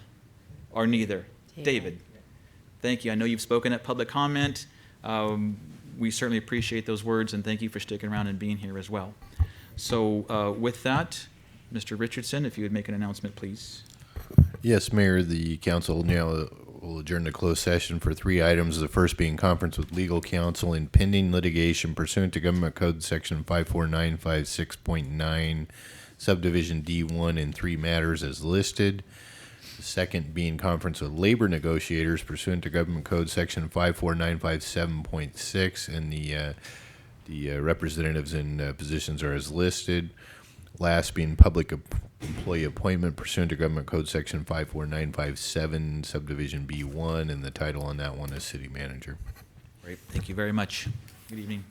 or neither. David. Thank you. I know you've spoken at public comment. We certainly appreciate those words, and thank you for sticking around and being here as well. So with that, Mr. Richardson, if you would make an announcement, please. Yes, Mayor, the council now will adjourn to closed session for 3 items. The first being conference with legal counsel in pending litigation pursuant to Government Code Section 54956.9, Subdivision D1 in 3 matters as listed. The second being conference with labor negotiators pursuant to Government Code Section 54957.6, and the representatives and positions are as listed. Last being public employee appointment pursuant to Government Code Section 54957, Subdivision B1, and the title on that one is City Manager. Great. Thank you very much. Good evening.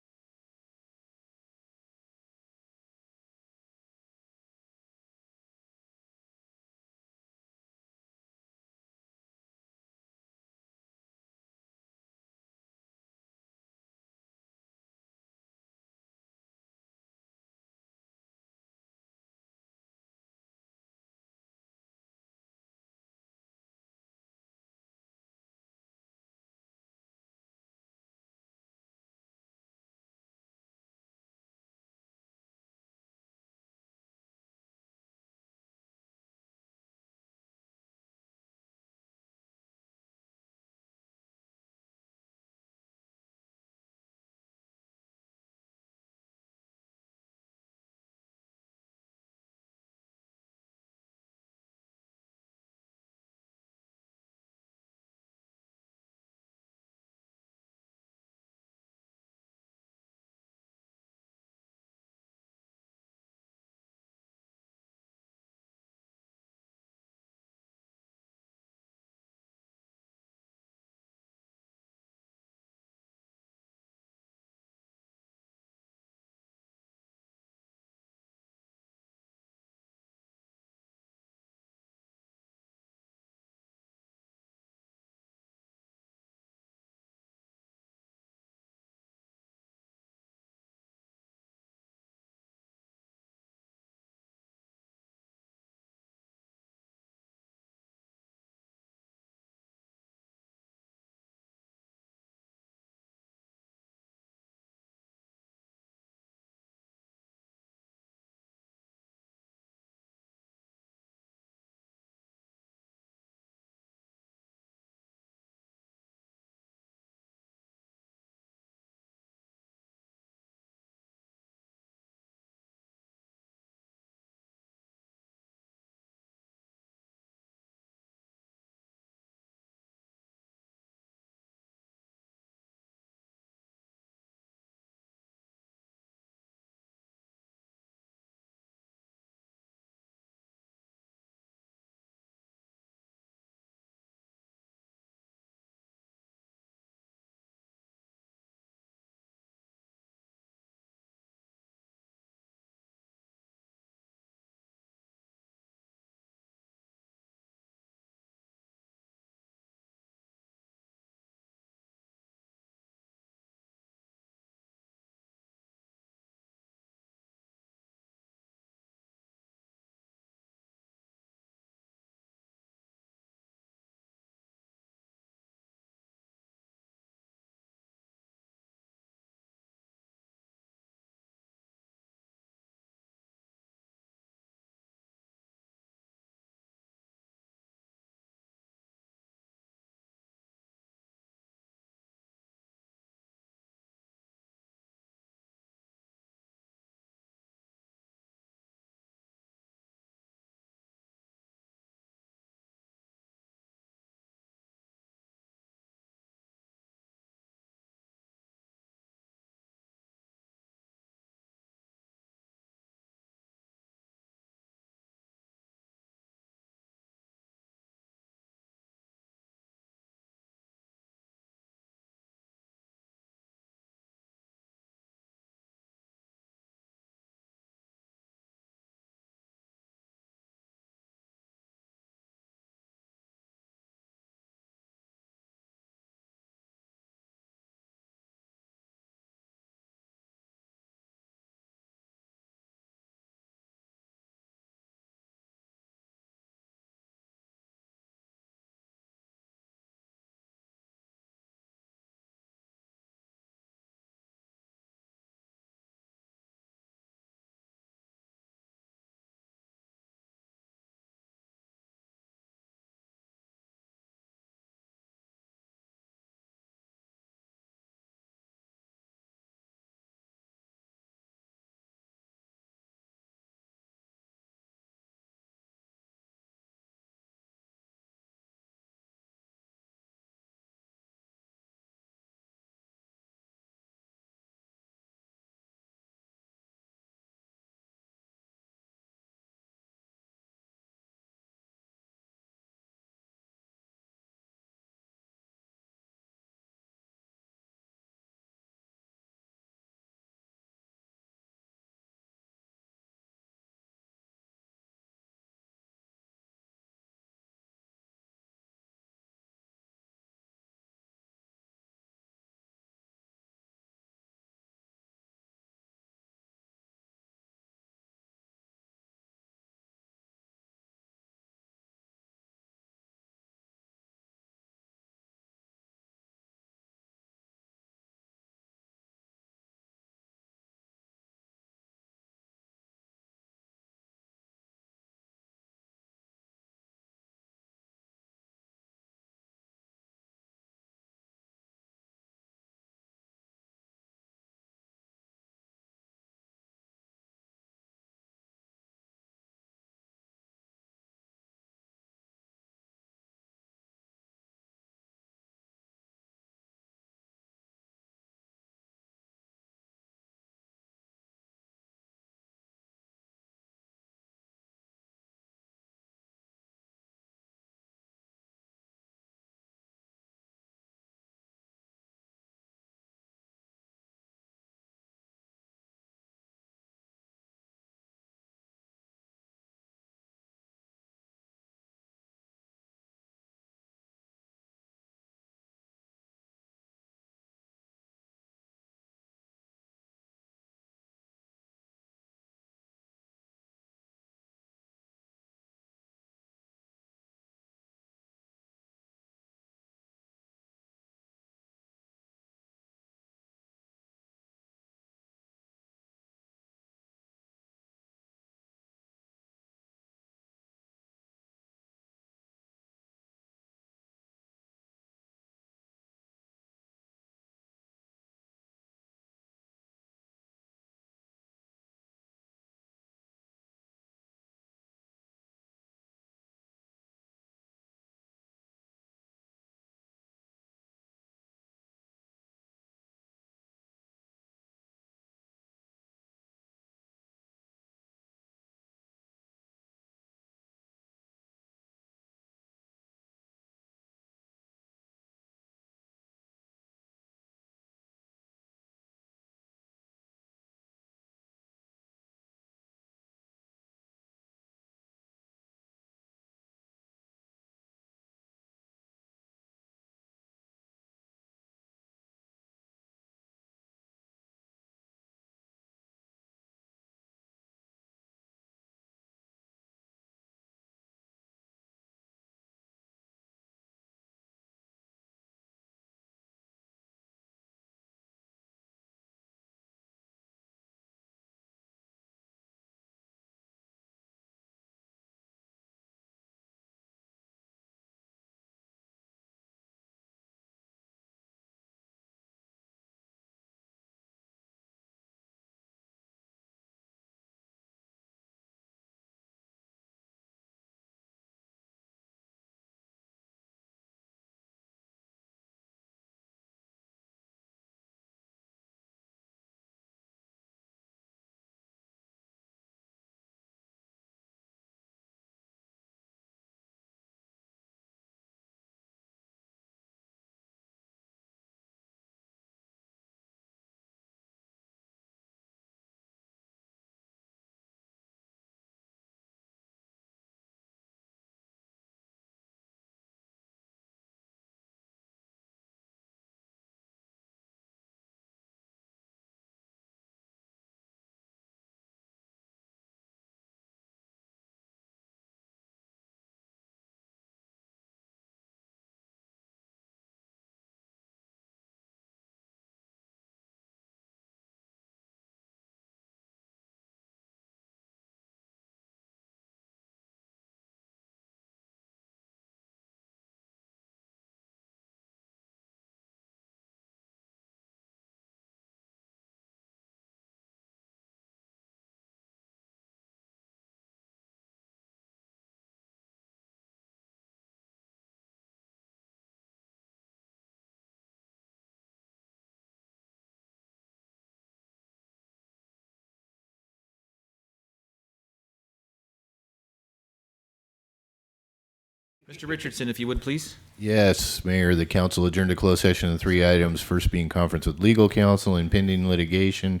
Mr. Richardson, if you would, please. Yes, Mayor, the council adjourned to closed session on 3 items, first being conference with legal counsel and pending litigation.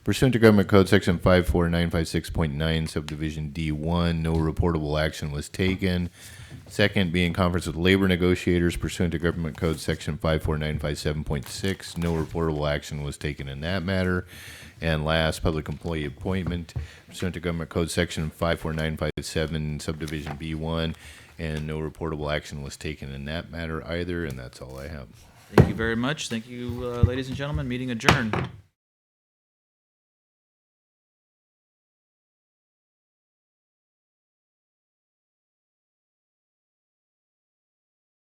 Pursuant to Government Code Section 54956.9, Subdivision D1, no reportable action was taken. Second, being conference with labor negotiators pursuant to Government Code Section 54957.6, no reportable action was taken in that matter. And last, public employee appointment pursuant to Government Code Section 54957, Subdivision B1, and no reportable action was taken in that matter either, and that's all I have. Thank you very much. Thank you, ladies and gentlemen. Meeting adjourned.